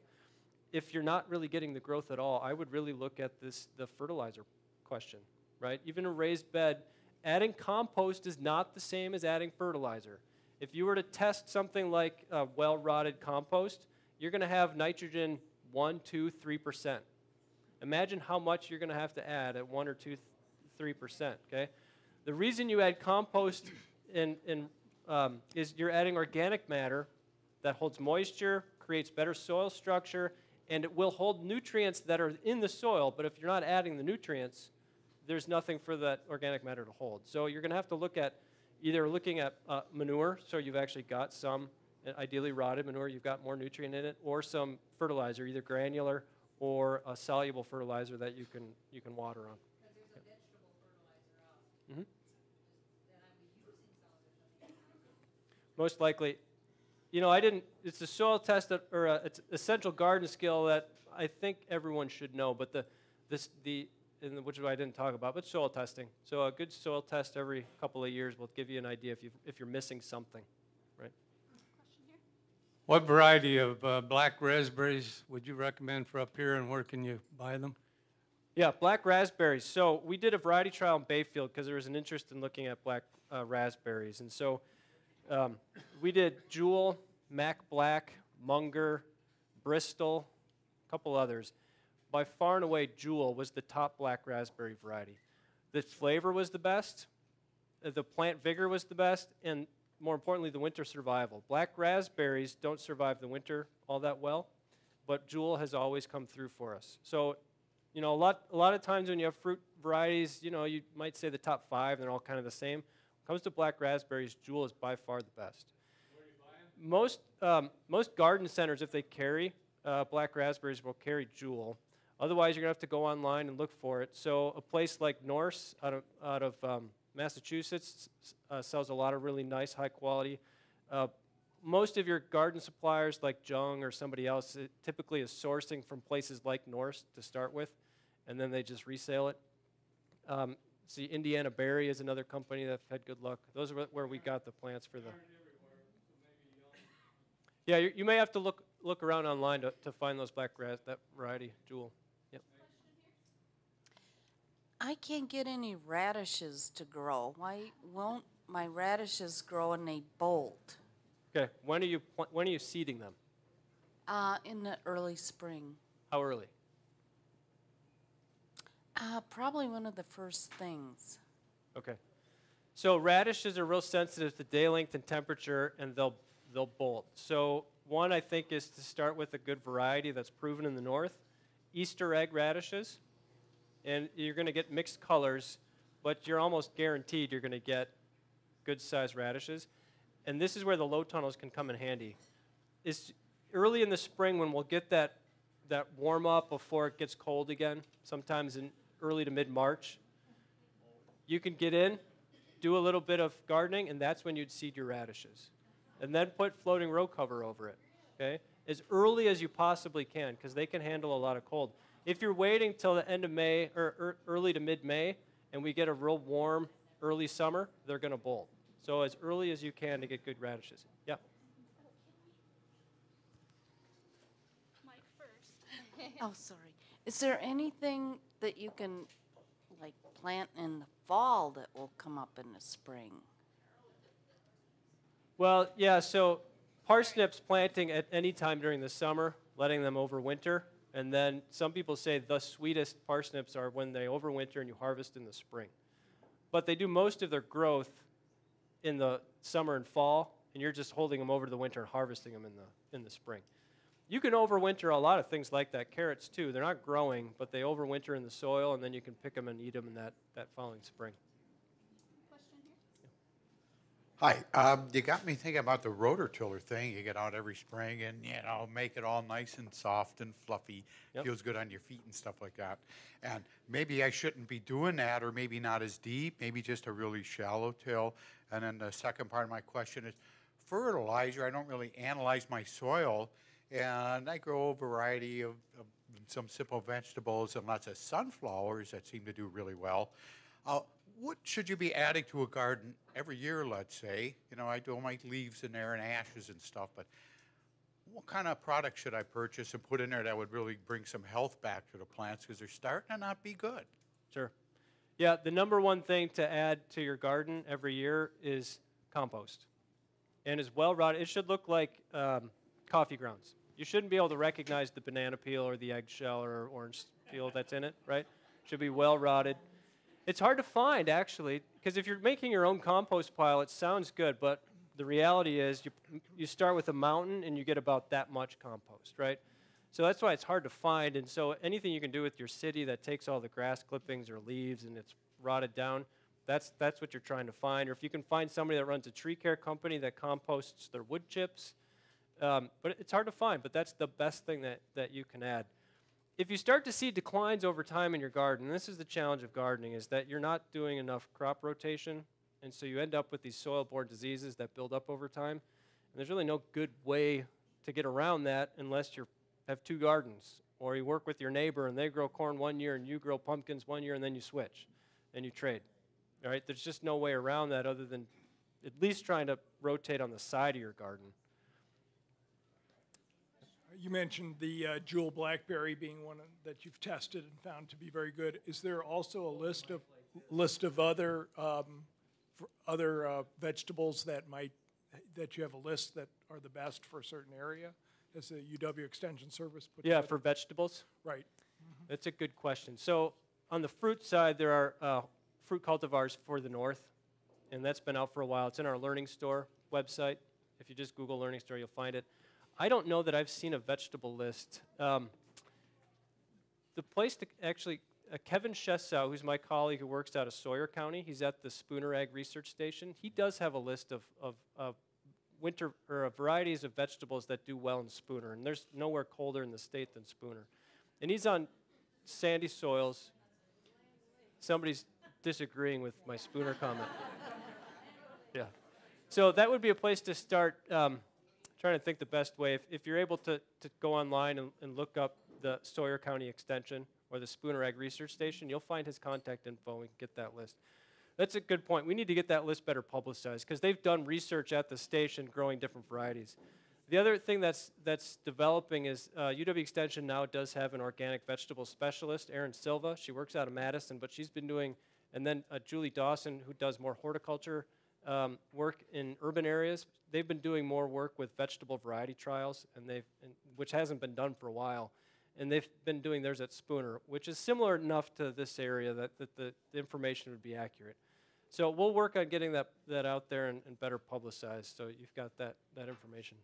If you're not really getting the growth at all, I would really look at the fertilizer question, right? Even a raised bed, adding compost is not the same as adding fertilizer. If you were to test something like well-rotted compost, you're going to have nitrogen 1, 2, 3%. Imagine how much you're going to have to add at 1 or 2, 3%, okay? The reason you add compost is you're adding organic matter that holds moisture, creates better soil structure, and it will hold nutrients that are in the soil, but if you're not adding the nutrients, there's nothing for that organic matter to hold. So you're going to have to look at manure, so you've actually got some, ideally rotted manure, you've got more nutrient in it, or some fertilizer, either granular or a soluble fertilizer that you can water on. Because there's a vegetable fertilizer out Mm-hmm. that I'm using some of it. Most likely. It's a soil test or it's essential garden skill that I think everyone should know, but which I didn't talk about, but soil testing. So a good soil test every couple of years will give you an idea if you're missing something, right? Question here. What variety of black raspberries would you recommend for up here, and where can you buy them? Yeah, black raspberries. So we did a variety trial in Bayfield because there was an interest in looking at black raspberries. And so we did Jewel, Mac Black, Munger, Bristol, a couple others. By far and away, Jewel was the top black raspberry variety. The flavor was the best, the plant vigor was the best, and more importantly, the winter survival. Black raspberries don't survive the winter all that well, but Jewel has always come through for us. So, a lot of times when you have fruit varieties, you might say the top 5, they're all kind of the same. When it comes to black raspberries, Jewel is by far the best. Where are you buying them? Most garden centers, if they carry black raspberries, will carry Jewel. Otherwise, you're going to have to go online and look for it. So a place like Norse out of Massachusetts sells a lot of really nice, high quality. Most of your garden suppliers like Jung or somebody else typically is sourcing from places like Norse to start with, and then they just resale it. see, Indiana Berry is another company that's had good luck. Those are where we got the plants for the. Yeah, you may have to look around online to find those black grass, that variety, Jewel. Yep. I can't get any radishes to grow. Why won't my radishes grow and they bolt? Okay, when are you seeding them? In the early spring. How early? Probably one of the first things. Okay. So radishes are real sensitive to day length and temperature, and they'll bolt. So one, I think, is to start with a good variety that's proven in the north. Easter egg radishes, and you're going to get mixed colors, but you're almost guaranteed you're going to get good-sized radishes. And this is where the low tunnels can come in handy. It's early in the spring when we'll get that warm-up before it gets cold again, sometimes in early to mid-March. You can get in, do a little bit of gardening, and that's when you'd seed your radishes. And then put floating row cover over it, okay? As early as you possibly can, because they can handle a lot of cold. If you're waiting till the end of May, or early to mid-May, and we get a real warm early summer, they're going to bolt. So as early as you can to get good radishes. Yeah? Mike first. Oh, sorry. Is there anything that you can, like, plant in the fall that will come up in the spring? Well, yeah, so parsnips planting at any time during the summer, letting them overwinter, and then some people say the sweetest parsnips are when they overwinter and you harvest in the spring. But they do most of their growth in the summer and fall, and you're just holding them over the winter and harvesting them in the spring. You can overwinter a lot of things like that. Carrots, too. They're not growing, but they overwinter in the soil, and then you can pick them and eat them in that following spring. Hi, you got me thinking about the rototiller thing. You get out every spring and, make it all nice and soft and fluffy. Yep. Feels good on your feet and stuff like that. And maybe I shouldn't be doing that, or maybe not as deep, maybe just a really shallow till. And then the second part of my question is fertilizer. I don't really analyze my soil, and I grow a variety of some simple vegetables and lots of sunflowers that seem to do really well. What should you be adding to a garden every year, let's say? I do my leaves in there and ashes and stuff, but what kind of product should I purchase and put in there that would really bring some health back to the plants, because they're starting to not be good? Sure. Yeah, the number one thing to add to your garden every year is compost. And as well rotted, it should look like coffee grounds. You shouldn't be able to recognize the banana peel or the eggshell or orange peel that's in it, right? Should be well rotted. It's hard to find, actually, because if you're making your own compost pile, it sounds good, but the reality is you start with a mountain and you get about that much compost, right? So that's why it's hard to find, and so anything you can do with your city that takes all the grass clippings or leaves and it's rotted down, that's what you're trying to find. Or if you can find somebody that runs a tree care company that composts their wood chips, but it's hard to find, but that's the best thing that you can add. If you start to see declines over time in your garden, and this is the challenge of gardening, is that you're not doing enough crop rotation, and so you end up with these soil-borne diseases that build up over time. And there's really no good way to get around that unless you have two gardens, or you work with your neighbor and they grow corn one year and you grow pumpkins one year and then you switch and you trade. All right? There's just no way around that other than at least trying to rotate on the side of your garden. You mentioned the Jewel Blackberry being one that you've tested and found to be very good. Is there also a list of other vegetables that you have a list that are the best for a certain area? Has the UW Extension Service put together? For vegetables? Right. That's a good question. So on the fruit side, there are fruit cultivars for the north, and that's been out for a while. It's in our Learning Store website. If you just Google Learning Store, you'll find it. I don't know that I've seen a vegetable list. The place to actually, Kevin Shesau, who's my colleague who works out of Sawyer County, he's at the Spooner Ag Research Station. He does have a list of winter or varieties of vegetables that do well in Spooner, and there's nowhere colder in the state than Spooner. And he's on sandy soils. Somebody's disagreeing with my Spooner comment. Yeah. So that would be a place to start. Trying to think the best way. If you're able to go online and look up the Sawyer County Extension or the Spooner Ag Research Station. You'll find his contact info and we can get that list. That's a good point. We need to get that list better publicized because they've done research at the station growing different varieties. The other thing that's developing is UW Extension now does have an organic vegetable specialist, Erin Silva. She works out of Madison, but she's been doing, and then Julie Dawson, who does more horticulture work in urban areas. They've been doing more work with vegetable variety trials, which hasn't been done for a while. And they've been doing theirs at Spooner, which is similar enough to this area that the information would be accurate. So we'll work on getting that out there and better publicized, so you've got that information.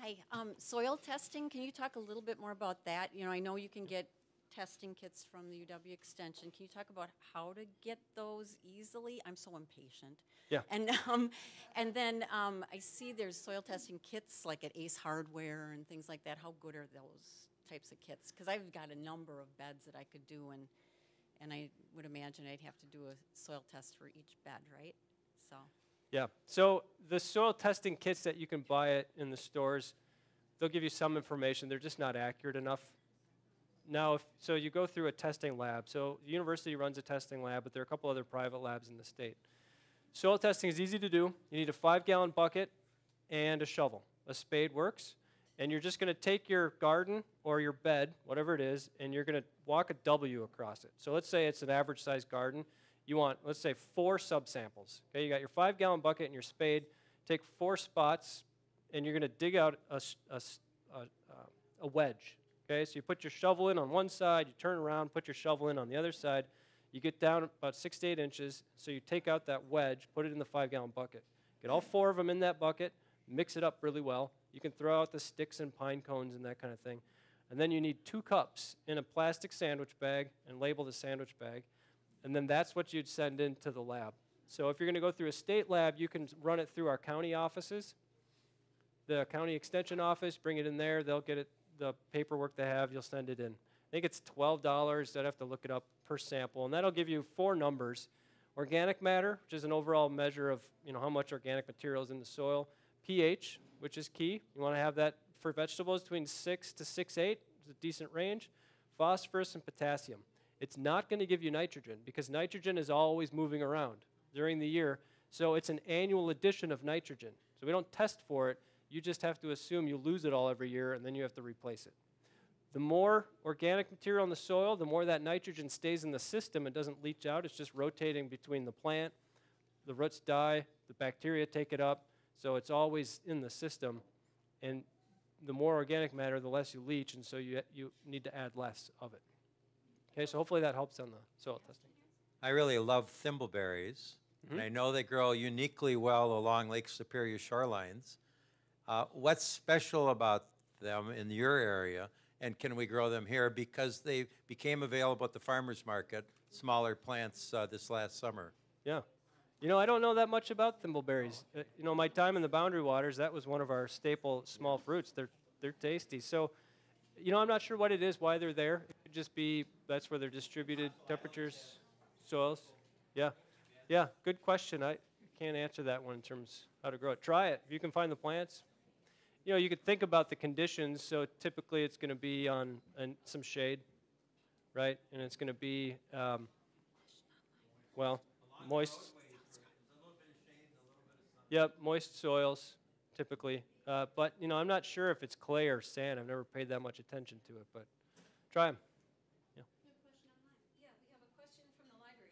Hi, soil testing, can you talk a little bit more about that? You know, I know you can get testing kits from the UW Extension. Can you talk about how to get those easily? I'm so impatient. Yeah. And then I see there's soil testing kits like at Ace Hardware and things like that. How good are those types of kits? Because I've got a number of beds that I could do, and I would imagine I'd have to do a soil test for each bed, right? So. Yeah, so the soil testing kits that you can buy in the stores, they'll give you some information. They're just not accurate enough. Now, so you go through a testing lab. So the university runs a testing lab, but there are a couple other private labs in the state. Soil testing is easy to do. You need a 5-gallon bucket and a shovel. A spade works. And you're just going to take your garden or your bed, whatever it is, and you're going to walk a W across it. So let's say it's an average-sized garden. You want, let's say, 4 subsamples. Okay, you got your 5-gallon bucket and your spade. Take 4 spots, and you're going to dig out a wedge. Okay, so you put your shovel in on one side, you turn around, put your shovel in on the other side. You get down about 6 to 8 inches, so you take out that wedge, put it in the 5-gallon bucket. Get all 4 of them in that bucket, mix it up really well. You can throw out the sticks and pine cones and that kind of thing. And then you need 2 cups in a plastic sandwich bag and label the sandwich bag. And then that's what you'd send into the lab. So if you're going to go through a state lab, you can run it through our county offices. The county extension office, bring it in there. They'll get it, the paperwork they have, you'll send it in. I think it's $12. I'd have to look it up per sample. And that'll give you 4 numbers. Organic matter, which is an overall measure of how much organic material is in the soil. pH, which is key. You want to have that for vegetables between 6 to 6.8, is a decent range. Phosphorus and potassium. It's not going to give you nitrogen because nitrogen is always moving around during the year. So it's an annual addition of nitrogen. So we don't test for it. You just have to assume you lose it all every year and then you have to replace it. The more organic material in the soil, the more that nitrogen stays in the system and doesn't leach out. It's just rotating between the plant. The roots die. The bacteria take it up. So it's always in the system. And the more organic matter, the less you leach, and so you need to add less of it. Okay, so hopefully that helps on the soil testing. I really love thimbleberries, and I know they grow uniquely well along Lake Superior shorelines. What's special about them in your area, and can we grow them here? Because they became available at the farmer's market, smaller plants this last summer. Yeah. I don't know that much about thimbleberries. My time in the Boundary Waters, that was one of our staple small fruits. They're tasty. So, I'm not sure what it is, why they're there. It could just be that's where they're distributed, temperatures, soils. Yeah. Yeah, good question. I can't answer that one in terms of how to grow it. Try it. If you can find the plants. You could think about the conditions. So typically it's going to be on some shade, right? And it's going to be, moist. Yep, moist soils, typically. But, I'm not sure if it's clay or sand. I've never paid that much attention to it, but try them. Yeah. We have a question from the library.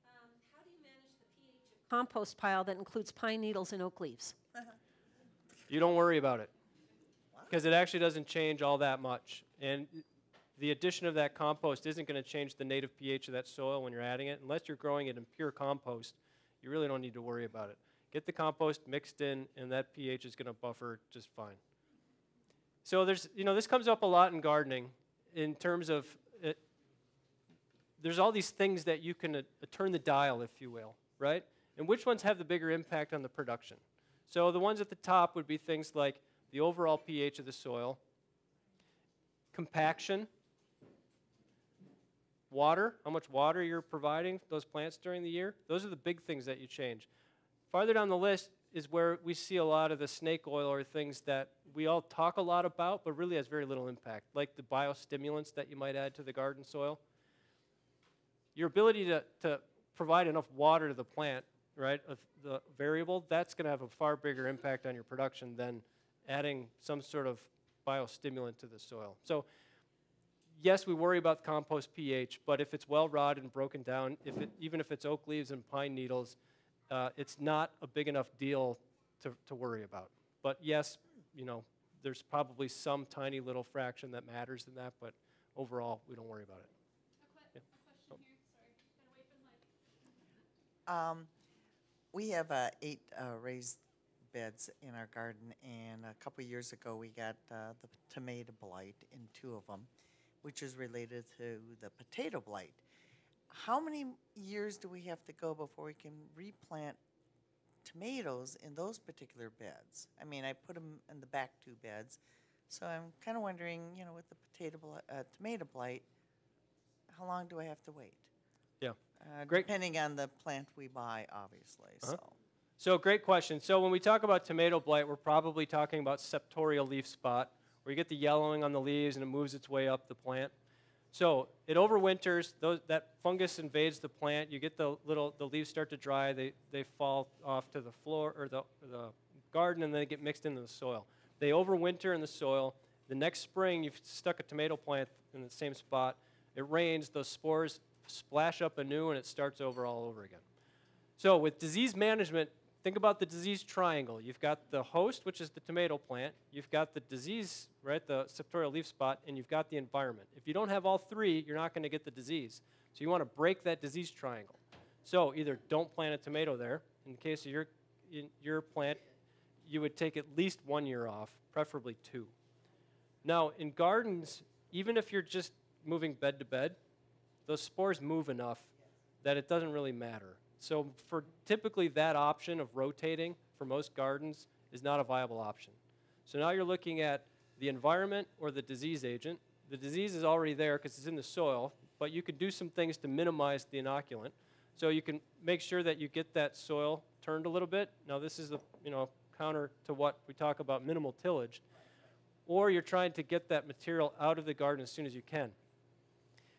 How do you manage the pH of compost pile that includes pine needles and oak leaves? You don't worry about it, because it actually doesn't change all that much. And the addition of that compost isn't going to change the native pH of that soil when you're adding it. Unless you're growing it in pure compost, you really don't need to worry about it. Get the compost mixed in, and that pH is going to buffer just fine. So there's, this comes up a lot in gardening in terms of it. There's all these things that you can turn the dial, if you will, right? And which ones have the bigger impact on the production? So the ones at the top would be things like the overall pH of the soil, compaction, water, how much water you're providing those plants during the year. Those are the big things that you change. Farther down the list, is where we see a lot of the snake oil or things that we all talk a lot about, but really has very little impact, like the biostimulants that you might add to the garden soil. Your ability to provide enough water to the plant, right, of the variable, that's going to have a far bigger impact on your production than adding some sort of biostimulant to the soil. So yes, we worry about compost pH, but if it's well rotted and broken down, even if it's oak leaves and pine needles, it's not a big enough deal to worry about. But yes, there's probably some tiny little fraction that matters in that, but overall, we don't worry about it. A question here. Sorry, got away from the mic. We have 8 raised beds in our garden, and a couple years ago we got the tomato blight in 2 of them, which is related to the potato blight. How many years do we have to go before we can replant tomatoes in those particular beds? I mean, I put them in the back 2 beds, so I'm kind of wondering, with the tomato blight, how long do I have to wait? Yeah, great. Depending on the plant we buy, obviously. So great question. So when we talk about tomato blight, we're probably talking about septorial leaf spot, where you get the yellowing on the leaves and it moves its way up the plant. So it overwinters, that fungus invades the plant, you get the leaves start to dry, they fall off to the floor or the garden, and then they get mixed into the soil. They overwinter in the soil. The next spring, you've stuck a tomato plant in the same spot, it rains, those spores splash up anew, and it starts over all over again. So with disease management, think about the disease triangle. You've got the host, which is the tomato plant. You've got the disease, right, the septorial leaf spot, and you've got the environment. If you don't have all 3, you're not going to get the disease. So you want to break that disease triangle. So either don't plant a tomato there. In the case of your plant, you would take at least 1 year off, preferably 2. Now, in gardens, even if you're just moving bed to bed, those spores move enough that it doesn't really matter. So for typically that option of rotating for most gardens is not a viable option. So now you're looking at the environment or the disease agent. The disease is already there because it's in the soil, but you could do some things to minimize the inoculant. So you can make sure that you get that soil turned a little bit. Now this is counter to what we talk about minimal tillage. Or you're trying to get that material out of the garden as soon as you can.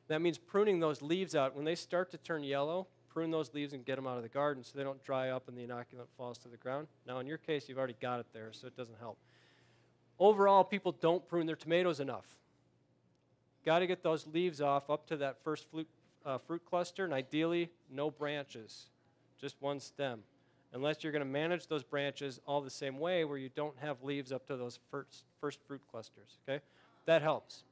That means pruning those leaves out. When they start to turn yellow, prune those leaves and get them out of the garden so they don't dry up and the inoculant falls to the ground. Now, in your case, you've already got it there, so it doesn't help. Overall, people don't prune their tomatoes enough. Got to get those leaves off up to that first fruit cluster, and ideally, no branches, just one stem, unless you're going to manage those branches all the same way where you don't have leaves up to those first fruit clusters, okay? That helps.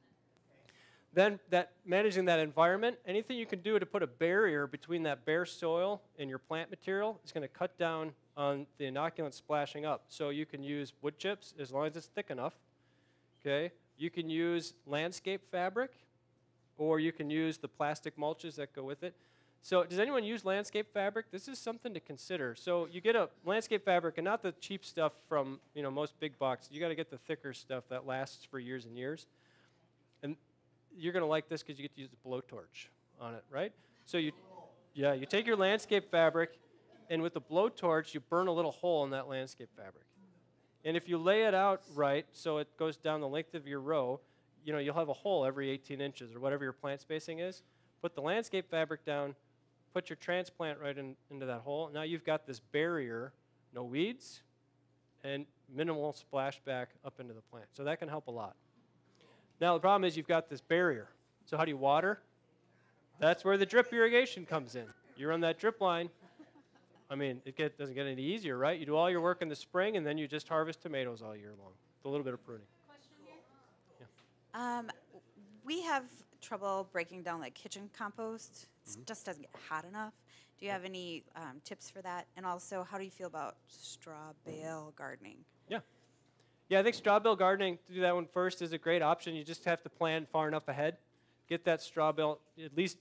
Then managing that environment, anything you can do to put a barrier between that bare soil and your plant material is going to cut down on the inoculant splashing up. So you can use wood chips as long as it's thick enough. Okay? You can use landscape fabric, or you can use the plastic mulches that go with it. So does anyone use landscape fabric? This is something to consider. So you get a landscape fabric, and not the cheap stuff from most big boxes. You got to get the thicker stuff that lasts for years and years. And you're going to like this because you get to use a blowtorch on it, right? So you take your landscape fabric, and with the blowtorch, you burn a little hole in that landscape fabric. And if you lay it out right, so it goes down the length of your row, you'll have a hole every 18 inches or whatever your plant spacing is. Put the landscape fabric down, put your transplant right into that hole. Now you've got this barrier, no weeds, and minimal splashback up into the plant. So that can help a lot. Now, the problem is you've got this barrier. So how do you water? That's where the drip irrigation comes in. You run that drip line. I mean, it doesn't get any easier, right? You do all your work in the spring, and then you just harvest tomatoes all year long with a little bit of pruning. Yeah. We have trouble breaking down like kitchen compost. It just doesn't get hot enough. Do you have any tips for that? And also, how do you feel about straw bale gardening? Yeah, I think straw bale gardening, to do that one first, is a great option. You just have to plan far enough ahead. Get that straw bale, at least,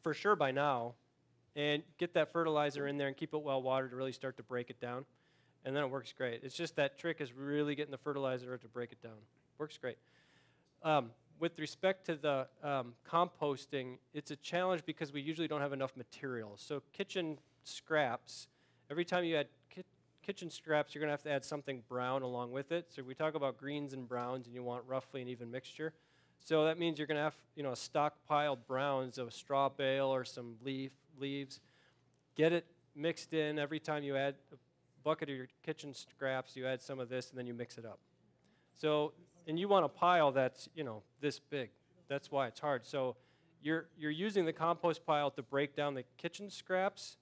for sure by now, and get that fertilizer in there and keep it well watered to really start to break it down. And then it works great. It's just that trick is really getting the fertilizer to break it down. Works great. With respect to the composting, it's a challenge because we usually don't have enough materials. So kitchen scraps, every time you add kitchen scraps, you're going to have to add something brown along with it. So we talk about greens and browns, and you want roughly an even mixture. So that means you're going to have, stockpiled browns of straw bale or some leaves. Get it mixed in. Every time you add a bucket of your kitchen scraps, you add some of this, and then you mix it up. So, and you want a pile that's, this big. That's why it's hard. So you're using the compost pile to break down the kitchen scraps.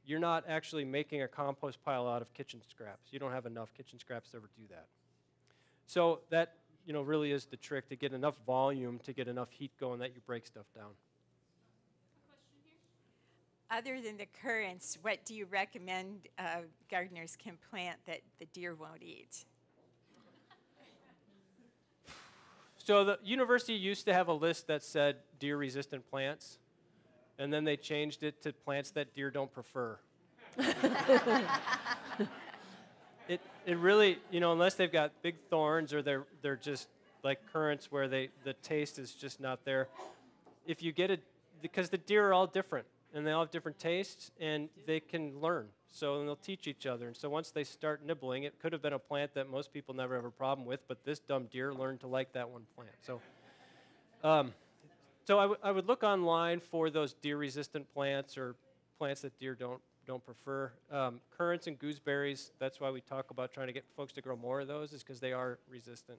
You're not actually making a compost pile out of kitchen scraps. You don't have enough kitchen scraps to ever do that. So that, really is the trick, to get enough volume, to get enough heat going that you break stuff down. Other than the currants, what do you recommend gardeners can plant that the deer won't eat? So the university used to have a list that said deer-resistant plants, and then they changed it to plants that deer don't prefer. It really, unless they've got big thorns or they're just like currants where the taste is just not there. If you get because the deer are all different, and they all have different tastes, and they can learn. So they'll teach each other. And so once they start nibbling, it could have been a plant that most people never have a problem with, but this dumb deer learned to like that one plant. So, I would look online for those deer-resistant plants or plants that deer don't prefer. Currants and gooseberries, that's why we talk about trying to get folks to grow more of those, is because they are resistant.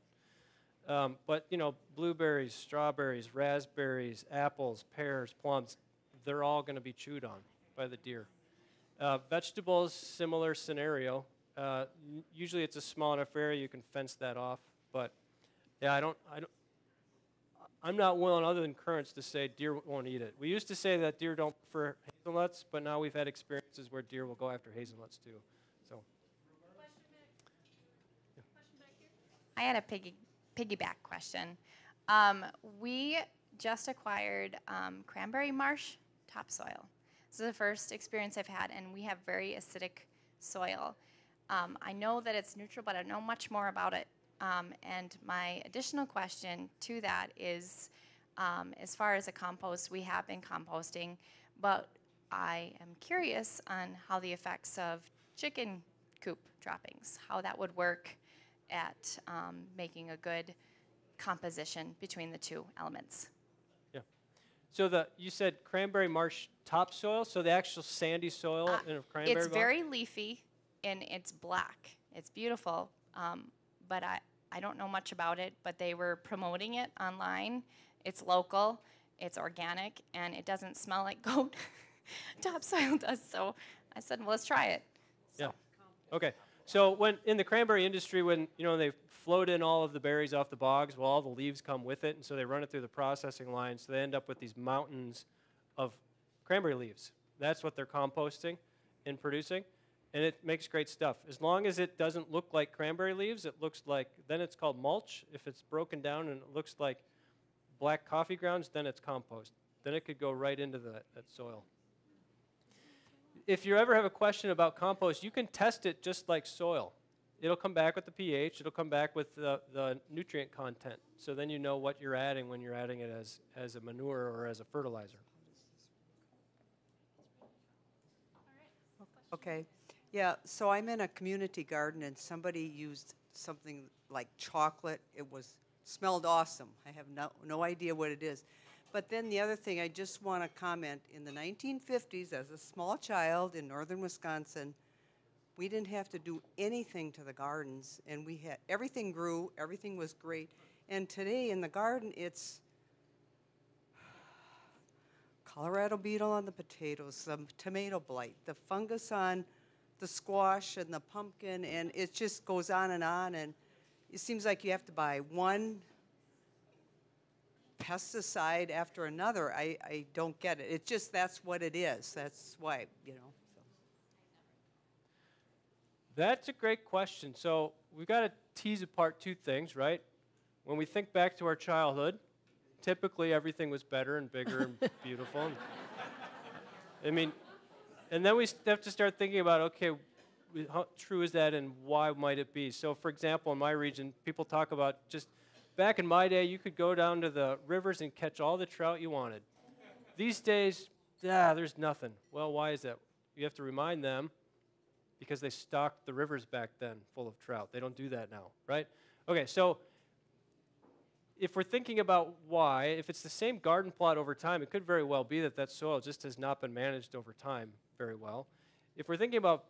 But, blueberries, strawberries, raspberries, apples, pears, plums, they're all going to be chewed on by the deer. Vegetables, similar scenario. Usually it's a small enough area you can fence that off. But yeah, I'm not willing, other than currants, to say deer won't eat it. We used to say that deer don't prefer hazelnuts, but now we've had experiences where deer will go after hazelnuts too. So. I had a piggyback question. We just acquired cranberry marsh topsoil. This is the first experience I've had, and we have very acidic soil. I know that it's neutral, but I don't know much more about it. And my additional question to that is, as far as a compost, we have been composting, but I am curious on how the effects of chicken coop droppings, how that would work at making a good composition between the two elements. So you said cranberry marsh topsoil, so the actual sandy soil in a cranberry It's bog? very leafy, and it's black. It's beautiful, but I don't know much about it, but they were promoting it online. It's local, it's organic, and it doesn't smell like goat topsoil does. So I said, well, let's try it. Yeah. Okay. So when in the cranberry industry, when they float in all of the berries off the bogs, well, all the leaves come with it, and so they run it through the processing line. So they end up with these mountains of cranberry leaves. That's what they're composting and producing, and it makes great stuff. As long as it doesn't look like cranberry leaves, it looks like, then it's called mulch. If it's broken down and it looks like black coffee grounds, then it's compost. Then it could go right into that soil. If you ever have a question about compost, you can test it just like soil. It'll come back with the pH. It'll come back with the nutrient content. So then you know what you're adding when you're adding it as a manure or as a fertilizer. Okay. Yeah, so I'm in a community garden, and somebody used something like chocolate. It smelled awesome. I have no idea what it is. But then the other thing, I just want to comment, in the 1950s, as a small child in northern Wisconsin, we didn't have to do anything to the gardens, and everything grew, everything was great. And today in the garden, it's Colorado beetle on the potatoes, some tomato blight, the fungus on the squash and the pumpkin, and it just goes on, and it seems like you have to buy one pesticide after another. I don't get it. It's just, that's what it is. That's why, So. That's a great question. So we've got to tease apart two things, right? When we think back to our childhood, typically everything was better and bigger and beautiful. And then we have to start thinking about, okay, how true is that and why might it be? So for example, in my region, people talk about just, back in my day, you could go down to the rivers and catch all the trout you wanted. These days, there's nothing. Well, why is that? You have to remind them, because they stocked the rivers back then full of trout. They don't do that now, right? Okay, so if we're thinking about why, if it's the same garden plot over time, it could very well be that that soil just has not been managed over time very well. If we're thinking about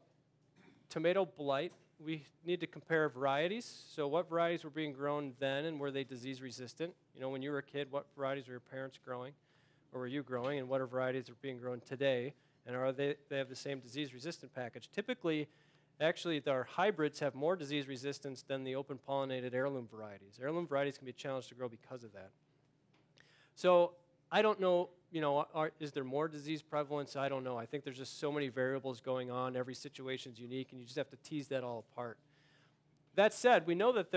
tomato blight, we need to compare varieties. So what varieties were being grown then, and were they disease resistant? You know, when you were a kid, what varieties were your parents growing, or were you growing, and what are varieties that are being grown today, and are they have the same disease resistant package? Typically, actually, our hybrids have more disease resistance than the open pollinated heirloom varieties. Heirloom varieties can be a challenge to grow because of that. So I don't know, you know, is there more disease prevalence? I don't know. I think there's just so many variables going on. Every situation's unique, and you just have to tease that all apart. That said, we know that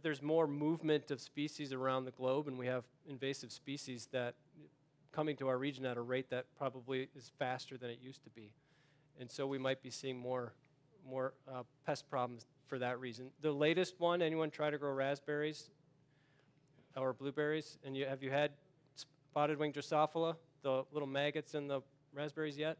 there's more movement of species around the globe, and we have invasive species that coming to our region at a rate that probably is faster than it used to be. And so we might be seeing more pest problems for that reason. The latest one, anyone try to grow raspberries or blueberries? And have you had spotted wing Drosophila, the little maggots in the raspberries yet?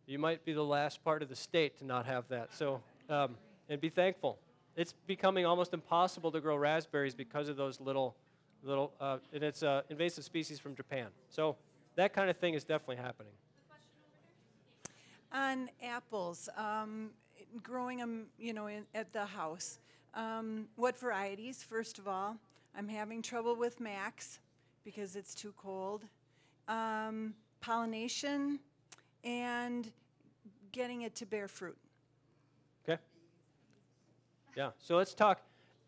You might be the last part of the state to not have that. So, and be thankful. It's becoming almost impossible to grow raspberries because of those little, and it's an invasive species from Japan. So that kind of thing is definitely happening. On apples, growing them, you know, at the house. What varieties, first of all? I'm having trouble with Max because it's too cold. Pollination and getting it to bear fruit. Okay. Yeah, so let's talk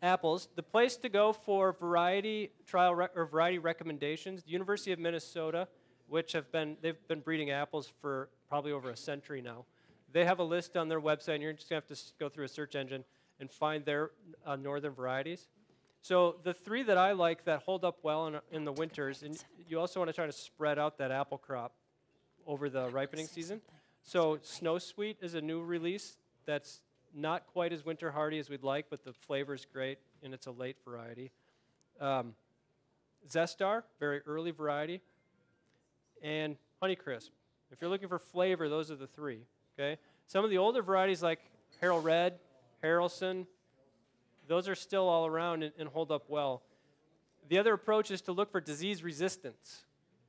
apples. The place to go for variety trial or variety recommendations, the University of Minnesota, which they've been breeding apples for probably over a century now. They have a list on their website, and you're just going to have to go through a search engine and find their northern varieties. So the three that I like that hold up well in the winters, and you also want to try to spread out that apple crop over the ripening season. So Snow Sweet is a new release that's not quite as winter hardy as we'd like, but the flavor's great, and it's a late variety. Zestar, very early variety, and Honeycrisp. If you're looking for flavor, those are the three, okay? Some of the older varieties like Harold Red, Harrelson, those are still all around and hold up well. The other approach is to look for disease resistance.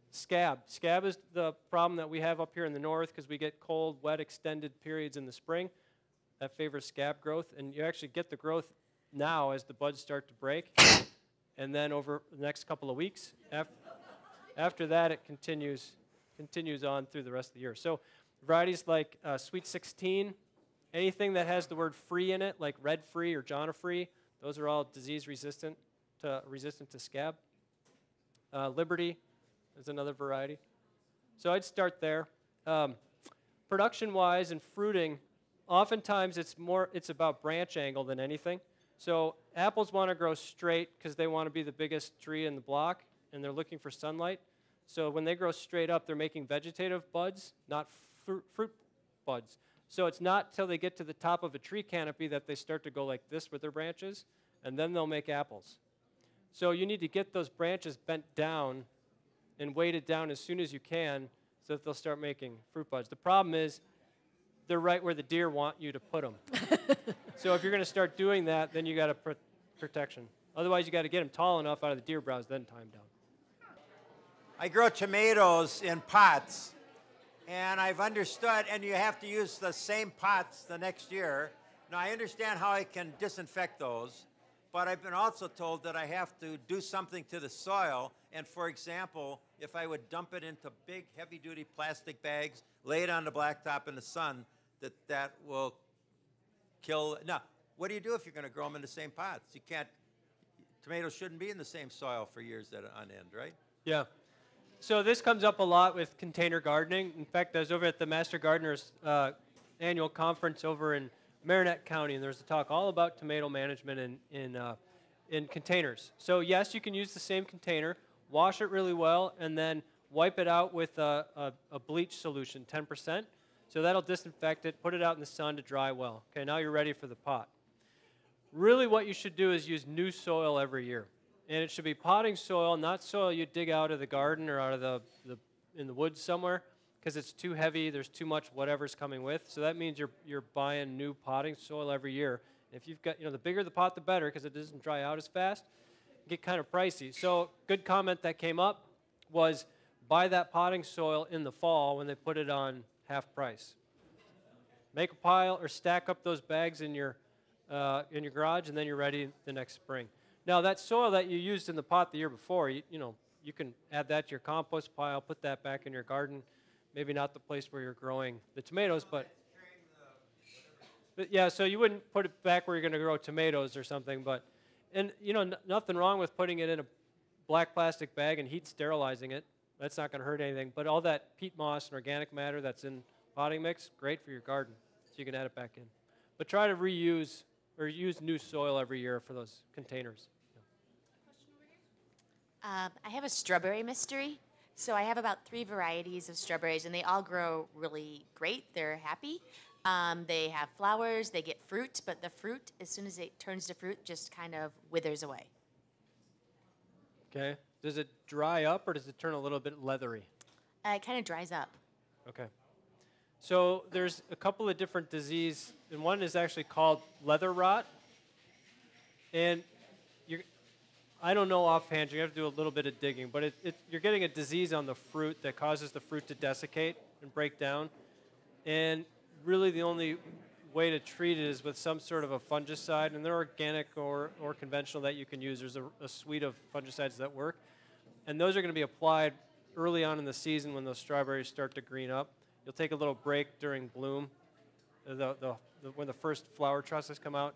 Scab. Scab is the problem that we have up here in the north because we get cold, wet, extended periods in the spring. That favors scab growth, and you actually get the growth now as the buds start to break, and then over the next couple of weeks. After that, it continues on through the rest of the year. So varieties like Sweet 16, anything that has the word free in it, like Red Free or Jonna Free, those are all disease resistant to scab. Liberty is another variety. So I'd start there. Production-wise and fruiting, oftentimes it's about branch angle than anything. So apples want to grow straight because they want to be the biggest tree in the block, and they're looking for sunlight. So when they grow straight up, they're making vegetative buds, not fruit buds. So it's not till they get to the top of a tree canopy that they start to go like this with their branches, and then they'll make apples. So you need to get those branches bent down and weighted down as soon as you can so that they'll start making fruit buds. The problem is they're right where the deer want you to put them. So if you're going to start doing that, then you got to put protection. Otherwise, you got to get them tall enough out of the deer browse, then tie them down. I grow tomatoes in pots, and I've understood, and you have to use the same pots the next year. Now, I understand how I can disinfect those, but I've been also told that I have to do something to the soil. And for example, if I would dump it into big, heavy-duty plastic bags, lay it on the blacktop in the sun, that will kill. Now, what do you do if you're going to grow them in the same pots? You can't. Tomatoes shouldn't be in the same soil for years on end, right? Yeah. So this comes up a lot with container gardening. In fact, I was over at the Master Gardeners annual conference over in Marinette County, and there's a talk all about tomato management in containers. So yes, you can use the same container, wash it really well, and then wipe it out with a bleach solution, 10%. So that'll disinfect it, put it out in the sun to dry well. Okay, now you're ready for the pot. Really what you should do is use new soil every year. And it should be potting soil, not soil you dig out of the garden or out of in the woods somewhere, because it's too heavy, there's too much whatever's coming with. So that means you're buying new potting soil every year. If you've got, the bigger the pot, the better, because it doesn't dry out as fast. Get kind of pricey. So good comment that came up was buy that potting soil in the fall when they put it on half price. Make a pile or stack up those bags in your garage, and then you're ready the next spring. Now that soil that you used in the pot the year before, you can add that to your compost pile, put that back in your garden. Maybe not the place where you're growing the tomatoes, but yeah, so you wouldn't put it back where you're going to grow tomatoes or something, but, and nothing wrong with putting it in a black plastic bag and heat sterilizing it. That's not going to hurt anything, but all that peat moss and organic matter that's in potting mix, great for your garden, so you can add it back in. But try to reuse or use new soil every year for those containers. I have a strawberry mystery. So I have about 3 varieties of strawberries, and they all grow really great. They're happy. They have flowers, they get fruit, but the fruit, as soon as it turns to fruit, just kind of withers away. Okay. Does it dry up, or does it turn a little bit leathery? It kind of dries up. Okay. So there's a couple of different diseases, and one is actually called leather rot. And I don't know offhand, you have to do a little bit of digging, but you're getting a disease on the fruit that causes the fruit to desiccate and break down. And really the only way to treat it is with some sort of a fungicide, and they're organic or conventional that you can use. There's a suite of fungicides that work. And those are going to be applied early on in the season when those strawberries start to green up. You'll take a little break during bloom, when the first flower trusses come out.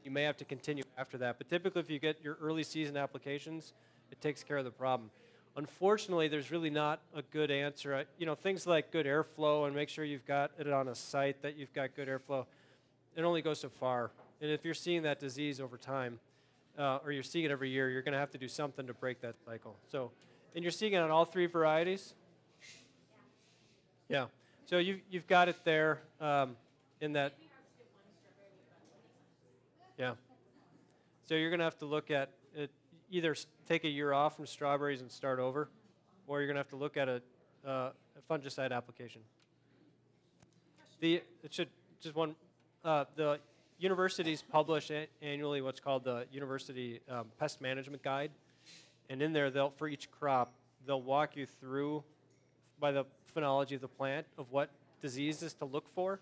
You may have to continue after that. But typically, if you get your early season applications, it takes care of the problem. Unfortunately, there's really not a good answer. Things like good airflow and make sure you've got it on a site that you've got good airflow, it only goes so far. And if you're seeing that disease over time, or you're seeing it every year, you're going to have to do something to break that cycle. So, and you're seeing it on all 3 varieties? Yeah. So you've got it there in that. Yeah. So you're going to have to look at it, either take a year off from strawberries and start over, or you're going to have to look at a fungicide application. The universities publish annually what's called the University Pest Management Guide, and in there, for each crop, they'll walk you through, by the phenology of the plant, of what diseases to look for.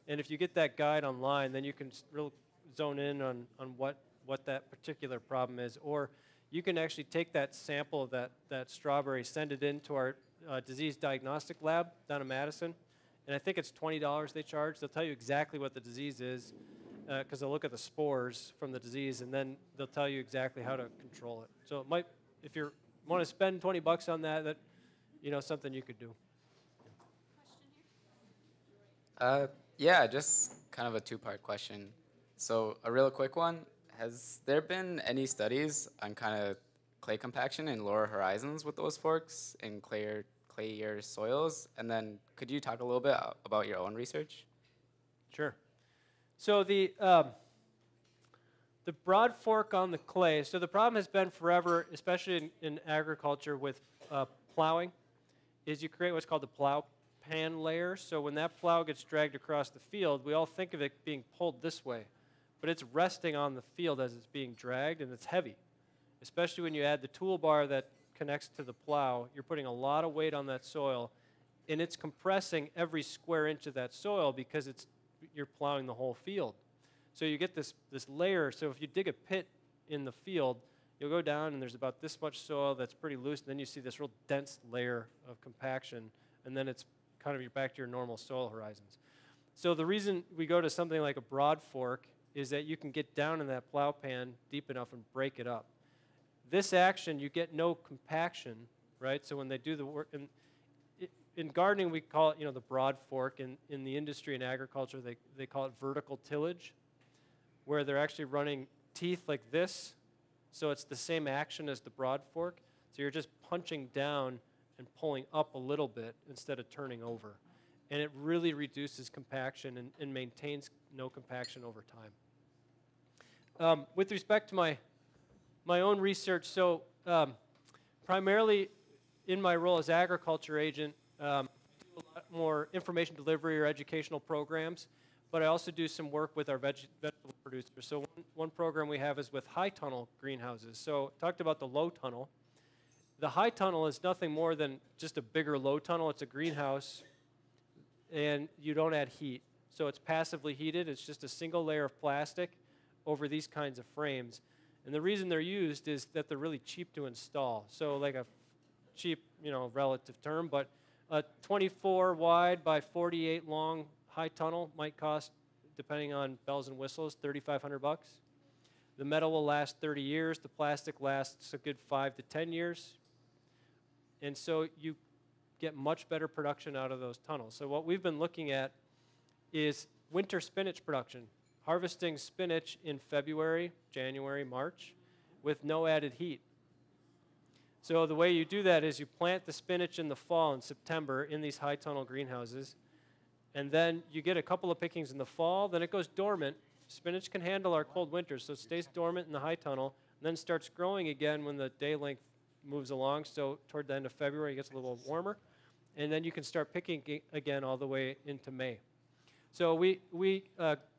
And if you get that guide online, then you can really zone in on what that particular problem is. Or you can actually take that sample of that strawberry, send it into our disease diagnostic lab down in Madison, and I think it's $20 they charge. They'll tell you exactly what the disease is, because they'll look at the spores from the disease, and then they'll tell you exactly how to control it. So it might, if you want to spend $20 on that, something you could do. Yeah, just kind of a 2-part question. So a real quick one, has there been any studies on kind of clay compaction in lower horizons with those forks in clayier soils? And then could you talk a little bit about your own research? Sure. So the broad fork on the clay, so the problem has been forever, especially in agriculture with plowing, is you create what's called the plow pan layer. So when that plow gets dragged across the field, we all think of it being pulled this way, but it's resting on the field as it's being dragged, and it's heavy. Especially when you add the toolbar that connects to the plow, you're putting a lot of weight on that soil, and it's compressing every square inch of that soil because you're plowing the whole field. So you get this layer. So if you dig a pit in the field, you'll go down and there's about this much soil that's pretty loose, and then you see this real dense layer of compaction, and then it's kind of back to your normal soil horizons. So the reason we go to something like a broad fork is that you can get down in that plow pan deep enough and break it up. This action, you get no compaction, right? So when they do the work, in gardening we call it, the broad fork. In the industry and agriculture, they call it vertical tillage, where they're actually running teeth like this. So it's the same action as the broad fork. So you're just punching down and pulling up a little bit instead of turning over. And it really reduces compaction and maintains no compaction over time. With respect to my own research, so primarily in my role as agriculture agent, I do a more information delivery or educational programs, but I also do some work with our vegetable producers. So one program we have is with high tunnel greenhouses. So talked about the low tunnel. The high tunnel is nothing more than just a bigger low tunnel. It's a greenhouse, and you don't add heat. So it's passively heated. It's just a single layer of plastic over these kinds of frames. And the reason they're used is that they're really cheap to install. So like a cheap, relative term, but a 24 wide by 48 long high tunnel might cost, depending on bells and whistles, $3,500. The metal will last 30 years. The plastic lasts a good 5 to 10 years. And so you get much better production out of those tunnels. So what we've been looking at is winter spinach production, harvesting spinach in February, January, March with no added heat. So the way you do that is you plant the spinach in the fall in September in these high tunnel greenhouses, and then you get a couple of pickings in the fall, then it goes dormant. Spinach can handle our cold winters, so it stays dormant in the high tunnel, and then starts growing again when the day length moves along. So toward the end of February, it gets a little warmer, and then you can start picking again all the way into May. So we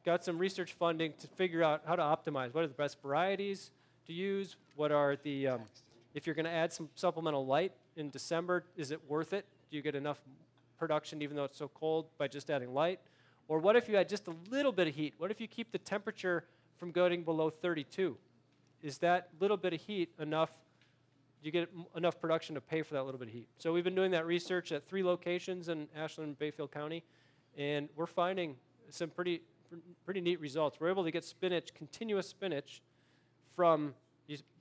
got some research funding to figure out how to optimize. What are the best varieties to use? What are the, if you're going to add some supplemental light in December, is it worth it? Do you get enough production even though it's so cold by just adding light? Or what if you add just a little bit of heat? What if you keep the temperature from going below 32? Is that little bit of heat enough? Do you get enough production to pay for that little bit of heat? So we've been doing that research at 3 locations in Ashland and Bayfield County, and we're finding some pretty neat results. We're able to get spinach, continuous spinach, from,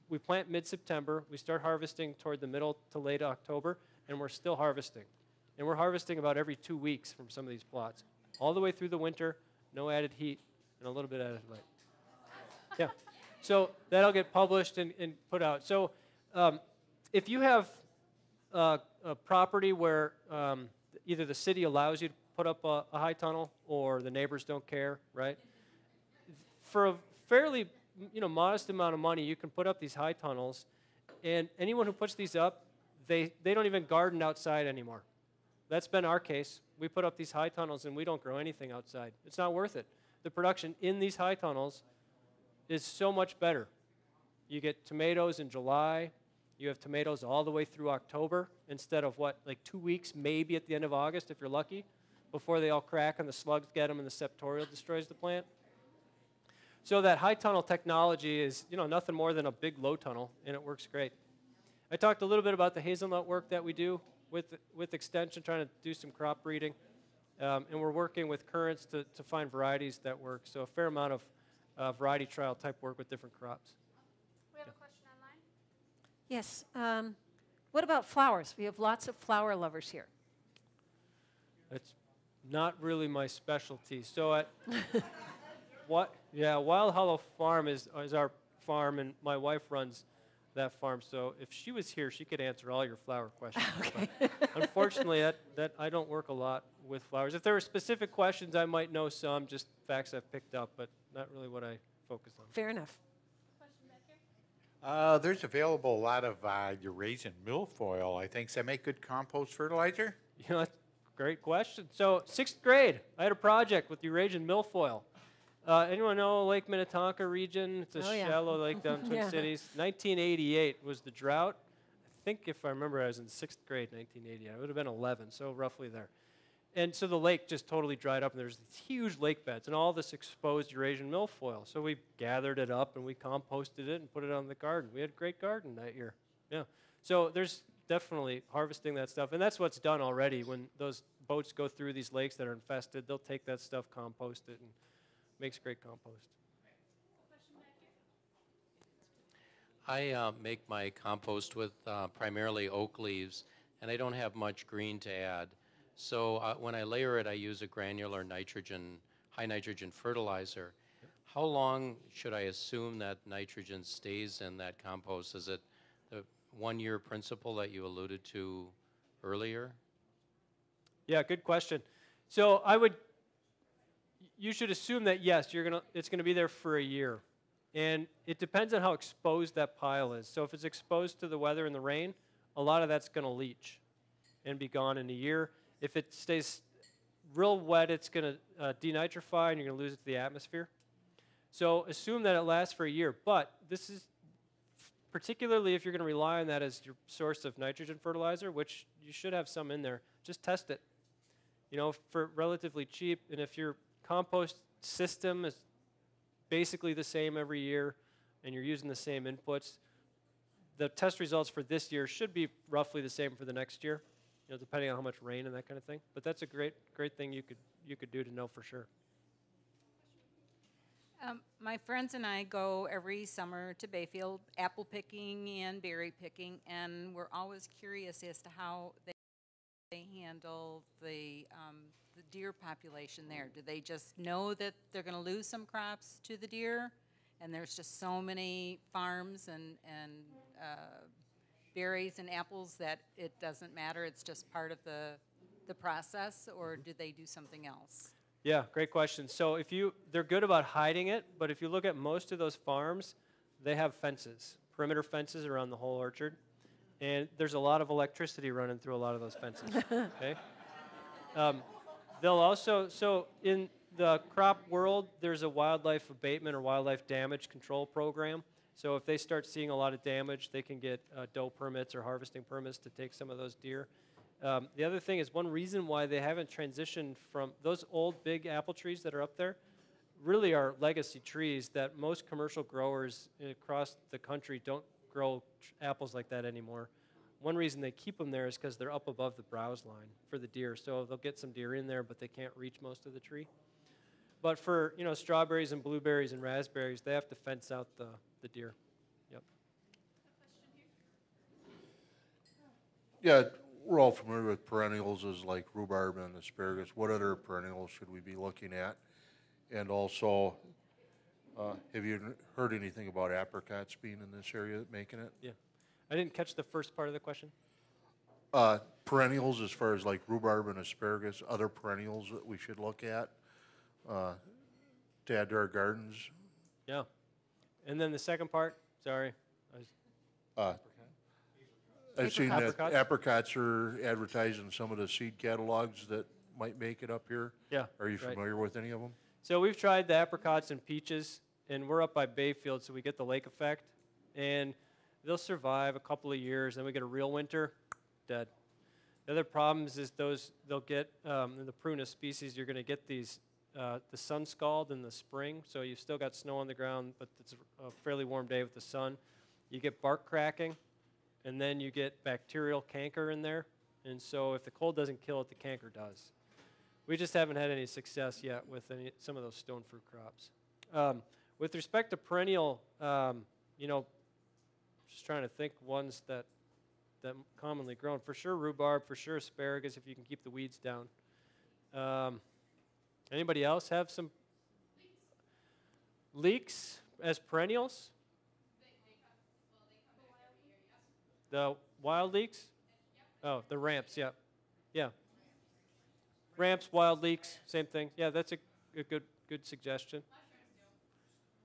we plant mid-September, we start harvesting toward the middle to late October, and we're still harvesting. And we're harvesting about every 2 weeks from some of these plots, all the way through the winter, no added heat, and a little bit added light. Yeah. So that'll get published and put out. So if you have a property where either the city allows you to put up a high tunnel or the neighbors don't care, right? For a fairly modest amount of money, you can put up these high tunnels, and anyone who puts these up, they don't even garden outside anymore. That's been our case. We put up these high tunnels, and we don't grow anything outside. It's not worth it. The production in these high tunnels is so much better. You get tomatoes in July. You have tomatoes all the way through October instead of, like 2 weeks, maybe at the end of August if you're lucky, before they all crack and the slugs get them and the septorial destroys the plant. So that high tunnel technology is, nothing more than a big low tunnel, and it works great. I talked a little bit about the hazelnut work that we do with Extension, trying to do some crop breeding, and we're working with currants to find varieties that work. So a fair amount of variety trial type work with different crops. We have a question online. Yes. What about flowers? We have lots of flower lovers here. That's not really my specialty. So at Wild Hollow Farm is our farm, and my wife runs that farm. So if she was here, she could answer all your flower questions. Okay. Unfortunately, that I don't work a lot with flowers. If there were specific questions, I might know some, just facts I've picked up, but not really what I focus on. Fair enough. There's available a lot of Irrigation milfoil, I think. Does that make good compost fertilizer? That's a great question. So 6th grade, I had a project with Irrigation milfoil. Anyone know Lake Minnetonka region? It's a shallow lake down in Twin Cities. 1988 was the drought. I think if I remember, I was in 6th grade, 1988. I would have been 11, so roughly there. And so the lake just totally dried up, and there's these huge lake beds and all this exposed Eurasian milfoil. So we gathered it up, and we composted it and put it on the garden. We had a great garden that year. Yeah. So there's definitely harvesting that stuff, and that's what's done already. When those boats go through these lakes that are infested, they'll take that stuff, compost it, and makes great compost. I make my compost with primarily oak leaves, and I don't have much green to add. So when I layer it, I use a granular nitrogen, high nitrogen fertilizer. How long should I assume that nitrogen stays in that compost? Is it the 1-year principle that you alluded to earlier? Yeah, good question. So you should assume that yes, it's gonna be there for a year, and it depends on how exposed that pile is. So if it's exposed to the weather and the rain, a lot of that's gonna leach and be gone in a year. If it stays real wet, it's going to denitrify and you're going to lose it to the atmosphere. So assume that it lasts for a year. But this is particularly if you're going to rely on that as your source of nitrogen fertilizer, which you should have some in there, just test it. You know, for relatively cheap. And if your compost system is basically the same every year and you're using the same inputs, the test results for this year should be roughly the same for the next year, you know, depending on how much rain and that kind of thing. But that's a great thing you could do to know for sure. My friends and I go every summer to Bayfield apple picking and berry picking, and we're always curious as to how they handle the deer population there. Do they just know that they're going to lose some crops to the deer, and there's just so many farms and berries and apples that it doesn't matter, it's just part of the process, or do they do something else? Yeah, great question. So they're good about hiding it, but if you look at most of those farms, they have fences, perimeter fences around the whole orchard, and there's a lot of electricity running through a lot of those fences. Okay. They'll also, so in the crop world, there's a wildlife abatement or wildlife damage control program. So if they start seeing a lot of damage, they can get doe permits or harvesting permits to take some of those deer. The other thing is, one reason why they haven't transitioned from those old big apple trees that are up there really are legacy trees that most commercial growers across the country don't grow apples like that anymore. One reason they keep them there is because they're up above the browse line for the deer. So they'll get some deer in there, but they can't reach most of the tree. But for, you know, strawberries and blueberries and raspberries, they have to fence out the deer. Yep. Yeah, we're all familiar with perennials as like rhubarb and asparagus. What other perennials should we be looking at? And also, have you heard anything about apricots being in this area making it? Yeah. I didn't catch the first part of the question. Perennials as far as like rhubarb and asparagus, other perennials that we should look at to add to our gardens. Yeah. And then the second part, sorry. I've seen that apricots are advertising some of the seed catalogs that might make it up here. Yeah. Are you familiar with any of them? So we've tried the apricots and peaches, and we're up by Bayfield, so we get the lake effect. And they'll survive a couple of years, then we get a real winter, dead. The other problems is they'll get, in the prunus species, you're going to get these, the sun scald in the spring, so you've still got snow on the ground, but it's a fairly warm day with the sun. You get bark cracking, and then you get bacterial canker in there, and so if the cold doesn't kill it, the canker does. We just haven't had any success yet with some of those stone fruit crops. With respect to perennial, you know, just trying to think ones that commonly grown. For sure rhubarb, for sure asparagus if you can keep the weeds down. Anybody else have some leeks as perennials? The wild leeks? Oh, the ramps, yeah. Yeah. Ramps, wild leeks, same thing. Yeah, that's a good suggestion.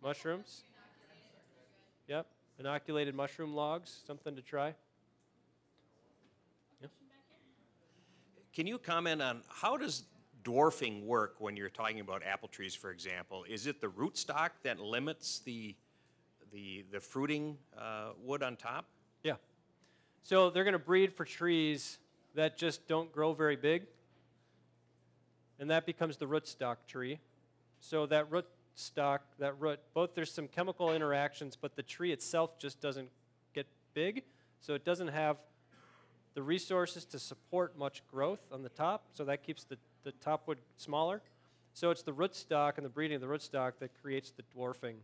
Mushrooms? Yep. Inoculated mushroom logs, something to try. Yeah. Can you comment on how does dwarfing work when you're talking about apple trees, for example? Is it the rootstock that limits the fruiting wood on top? Yeah. So they're going to breed for trees that just don't grow very big, and that becomes the rootstock tree. So that root, both there's some chemical interactions, but the tree itself just doesn't get big, so it doesn't have the resources to support much growth on the top, so that keeps the top wood smaller. So it's the rootstock and the breeding of the rootstock that creates the dwarfing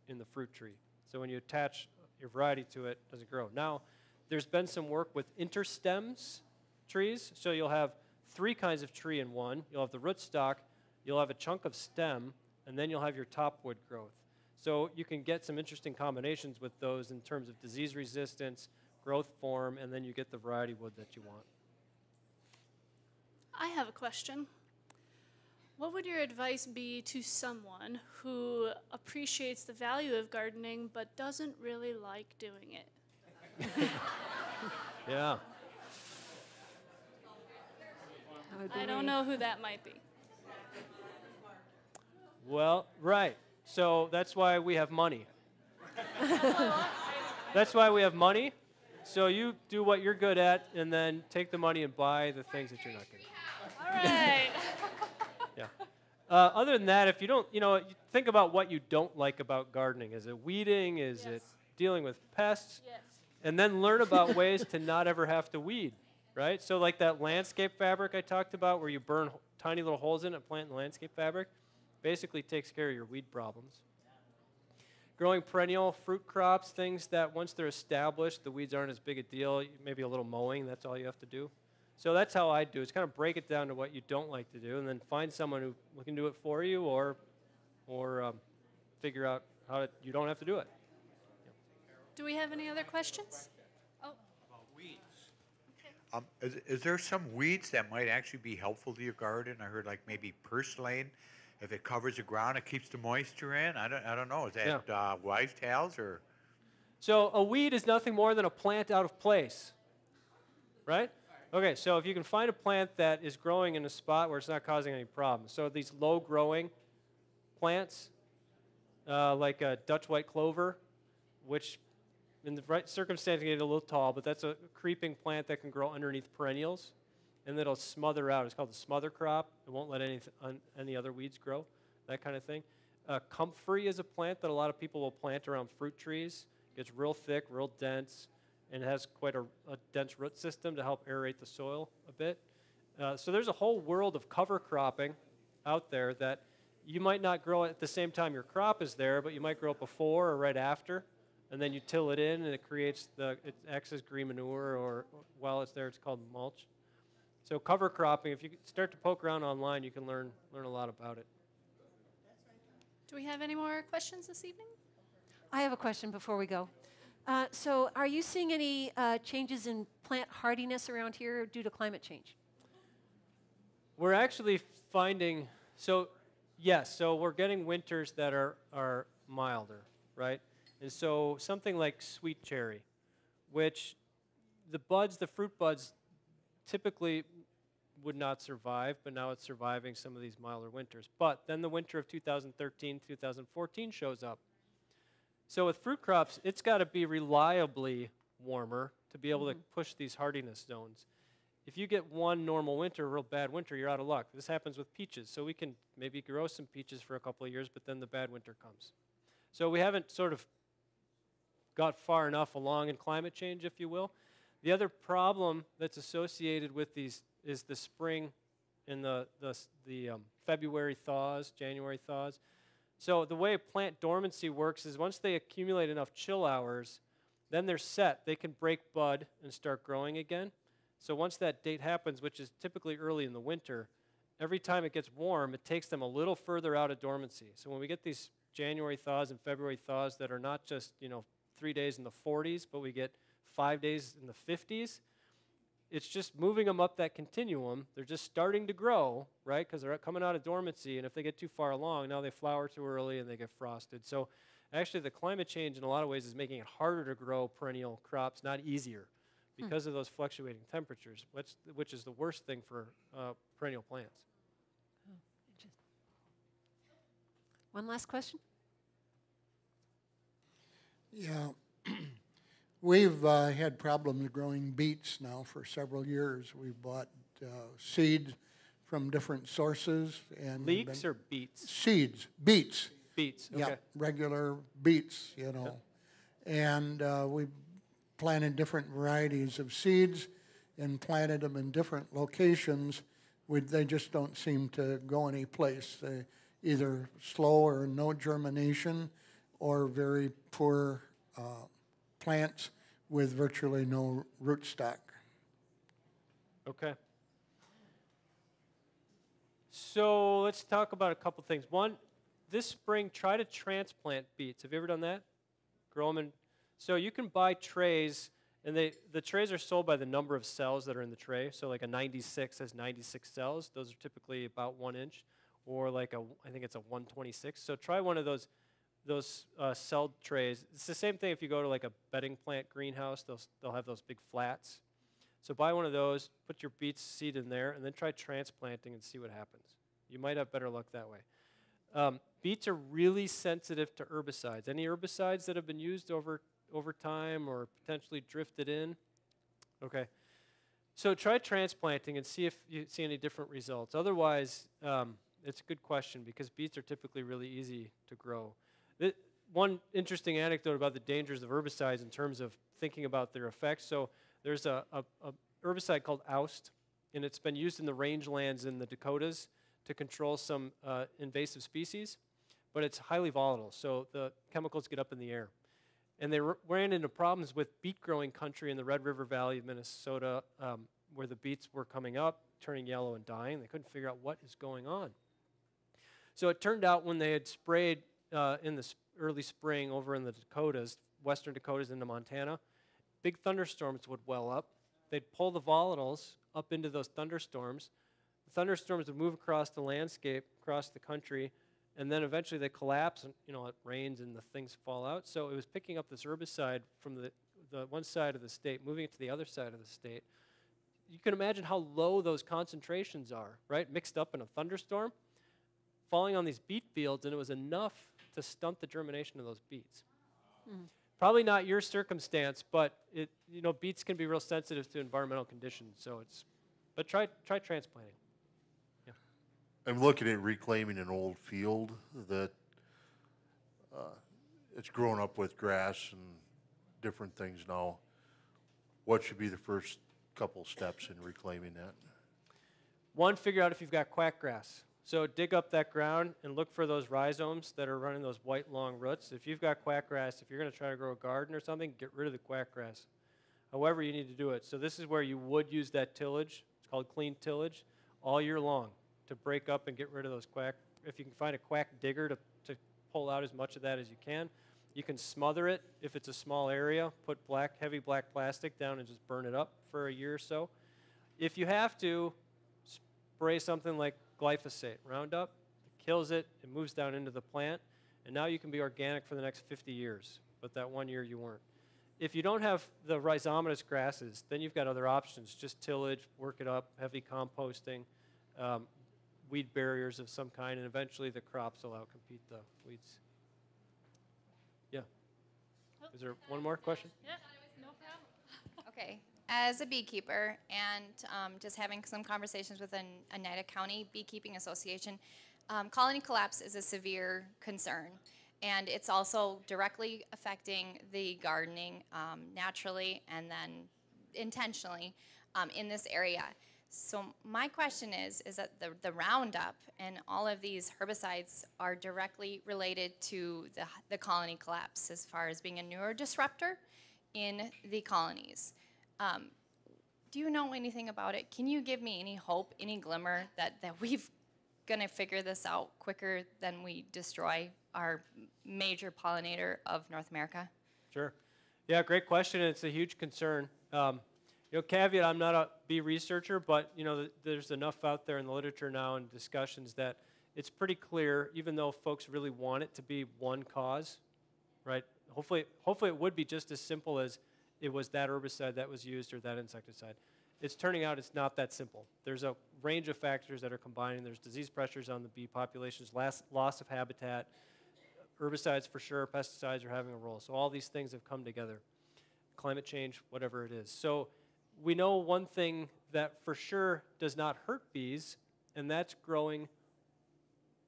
in the fruit tree. So when you attach your variety to it, it doesn't grow. Now, there's been some work with interstems trees, so you'll have 3 kinds of tree in one. You'll have the rootstock, you'll have a chunk of stem, and then you'll have your top wood growth. So you can get some interesting combinations with those in terms of disease resistance, growth form, and then you get the variety wood that you want. I have a question. What would your advice be to someone who appreciates the value of gardening but doesn't really like doing it? Yeah. I don't know who that might be. Well, right. So that's why we have money. That's why we have money. So you do what you're good at, and then take the money and buy the things that you're not good at. All right. Yeah. Other than that, if you don't, you think about what you don't like about gardening. Is it weeding? Is it dealing with pests? Yes. And then learn about ways to not ever have to weed, right? So like that landscape fabric I talked about where you burn tiny little holes in it and plant in the landscape fabric, basically takes care of your weed problems. Growing perennial fruit crops, things that once they're established, the weeds aren't as big a deal. Maybe a little mowing, that's all you have to do. So that's how I do. It's kind of break it down to what you don't like to do, and then find someone who can do it for you, or figure out how you don't have to do it. Do we have any other questions? Oh. Is there some weeds that might actually be helpful to your garden? I heard like maybe purslane. If it covers the ground, it keeps the moisture in. I don't know. Is that wives' tales or? So a weed is nothing more than a plant out of place, right? Okay, so if you can find a plant that is growing in a spot where it's not causing any problems. So these low-growing plants, like a Dutch white clover, which in the right circumstance can get a little tall, but that's a creeping plant that can grow underneath perennials, and it'll smother out. It's called the smother crop. It won't let any other weeds grow, that kind of thing. Comfrey is a plant that a lot of people will plant around fruit trees. It gets real thick, real dense, and it has quite a dense root system to help aerate the soil a bit. So there's a whole world of cover cropping out there that you might not grow at the same time your crop is there, but you might grow it before or right after, and then you till it in, and it acts as green manure, or while it's there, it's called mulch. So cover cropping, if you start to poke around online, you can learn a lot about it. Do we have any more questions this evening? I have a question before we go. So are you seeing any changes in plant hardiness around here due to climate change? We're actually finding, yes, so we're getting winters that are milder, right? And so something like sweet cherry, which the fruit buds typically would not survive, but now it's surviving some of these milder winters. But then the winter of 2013, 2014 shows up. So with fruit crops, it's got to be reliably warmer to be able to push these hardiness zones. If you get one normal winter, a real bad winter, you're out of luck. This happens with peaches. So we can maybe grow some peaches for a couple of years, but then the bad winter comes. So we haven't sort of got far enough along in climate change, if you will. The other problem that's associated with these is the spring and the February thaws, January thaws. So the way plant dormancy works is once they accumulate enough chill hours, then they're set. They can break bud and start growing again. So once that date happens, which is typically early in the winter, every time it gets warm, it takes them a little further out of dormancy. So when we get these January thaws and February thaws that are not just 3 days in the 40s, but we get 5 days in the 50s, it's just moving them up that continuum. They're just starting to grow, right, because they're coming out of dormancy, and if they get too far along, now they flower too early and they get frosted. So actually the climate change in a lot of ways is making it harder to grow perennial crops, not easier, because of those fluctuating temperatures, which is the worst thing for perennial plants. Oh, interesting. One last question? Yeah. We've had problems growing beets now for several years. We've bought seeds from different sources. And leeks or beets? Seeds. Beets. Beets, okay. Yeah, regular beets, Yeah. And we've planted different varieties of seeds and planted them in different locations. They just don't seem to go any place. They either slow or no germination, or very poor plants with virtually no rootstock. Okay. So let's talk about a couple things. One, this spring, try to transplant beets. Have you ever done that? Grow them in. So you can buy trays, and the trays are sold by the number of cells that are in the tray. So like a 96 has 96 cells. Those are typically about 1 inch, or like I think it's a 126. So try one of those celled trays. It's the same thing if you go to like a bedding plant greenhouse. They'll have those big flats. So buy one of those, put your beets seed in there, and then try transplanting and see what happens. You might have better luck that way. beets are really sensitive to herbicides. Any herbicides that have been used over time or potentially drifted in? Okay. So try transplanting and see if you see any different results. Otherwise, it's a good question because beets are typically really easy to grow. One interesting anecdote about the dangers of herbicides in terms of thinking about their effects. So there's a herbicide called oust, and it's been used in the rangelands in the Dakotas to control some invasive species, but it's highly volatile, so the chemicals get up in the air. And they ran into problems with beet growing country in the Red River Valley of Minnesota where the beets were coming up, turning yellow and dying. They couldn't figure out what is going on. So it turned out when they had sprayed in the early spring over in the Dakotas, western Dakotas into Montana, big thunderstorms would well up. They'd pull the volatiles up into those thunderstorms. The thunderstorms would move across the landscape, across the country, and then eventually they collapse and, it rains and the things fall out. So it was picking up this herbicide from the one side of the state, moving it to the other side of the state. You can imagine how low those concentrations are, right? Mixed up in a thunderstorm, falling on these beet fields, and it was enough to stunt the germination of those beets. Probably not your circumstance, but beets can be real sensitive to environmental conditions. But try transplanting. I'm looking at reclaiming an old field that it's grown up with grass and different things now. What should be the first couple steps in reclaiming that? One, figure out if you've got quackgrass. So dig up that ground and look for those rhizomes that are running those white long roots. If you've got quackgrass, if you're going to try to grow a garden or something, get rid of the quackgrass. However you need to do it. So this is where you would use that tillage. It's called clean tillage all year long to break up and get rid of those quack. If you can find a quack digger to pull out as much of that as you can. You can smother it if it's a small area. Put heavy black plastic down and just burn it up for a year or so. If you have to, spray something like glyphosate, Roundup. It kills it, it moves down into the plant, and now you can be organic for the next 50 years, but that 1 year you weren't. If you don't have the rhizomatous grasses, then you've got other options. Just tillage, work it up, heavy composting, weed barriers of some kind, and eventually the crops will outcompete the weeds. Yeah. Is there one more question? Yeah, no problem. Okay. As a beekeeper and just having some conversations with an Oneida County Beekeeping Association, colony collapse is a severe concern. And it's also directly affecting the gardening naturally and then intentionally in this area. So my question is that the Roundup and all of these herbicides are directly related to the colony collapse as far as being a neurodisruptor in the colonies. Do you know anything about it? Can you give me any hope, any glimmer that we've going to figure this out quicker than we destroy our major pollinator of North America? Sure. Yeah, great question. It's a huge concern. Caveat, I'm not a bee researcher, but there's enough out there in the literature now and discussions that it's pretty clear, even though folks really want it to be one cause, right? Hopefully it would be just as simple as it was that herbicide that was used or that insecticide. It's turning out it's not that simple. There's a range of factors that are combining. There's disease pressures on the bee populations, loss of habitat, herbicides for sure, pesticides are having a role. So all these things have come together. Climate change, whatever it is. So we know one thing that for sure does not hurt bees, and that's growing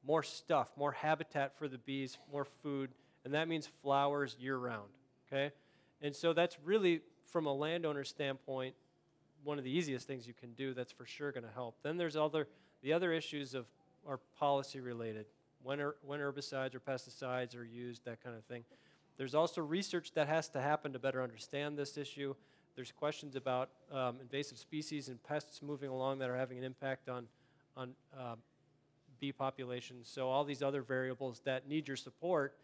more stuff, more habitat for the bees, more food, and that means flowers year-round, okay? And so that's really, from a landowner standpoint, one of the easiest things you can do that's for sure going to help. Then there's the other issues are policy related. When herbicides or pesticides are used, that kind of thing. There's also research that has to happen to better understand this issue. There's questions about invasive species and pests moving along that are having an impact on bee populations. So all these other variables that need your support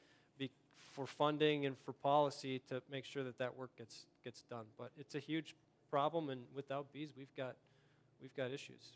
for funding and for policy to make sure that work gets done. But it's a huge problem, and without bees, we've got issues.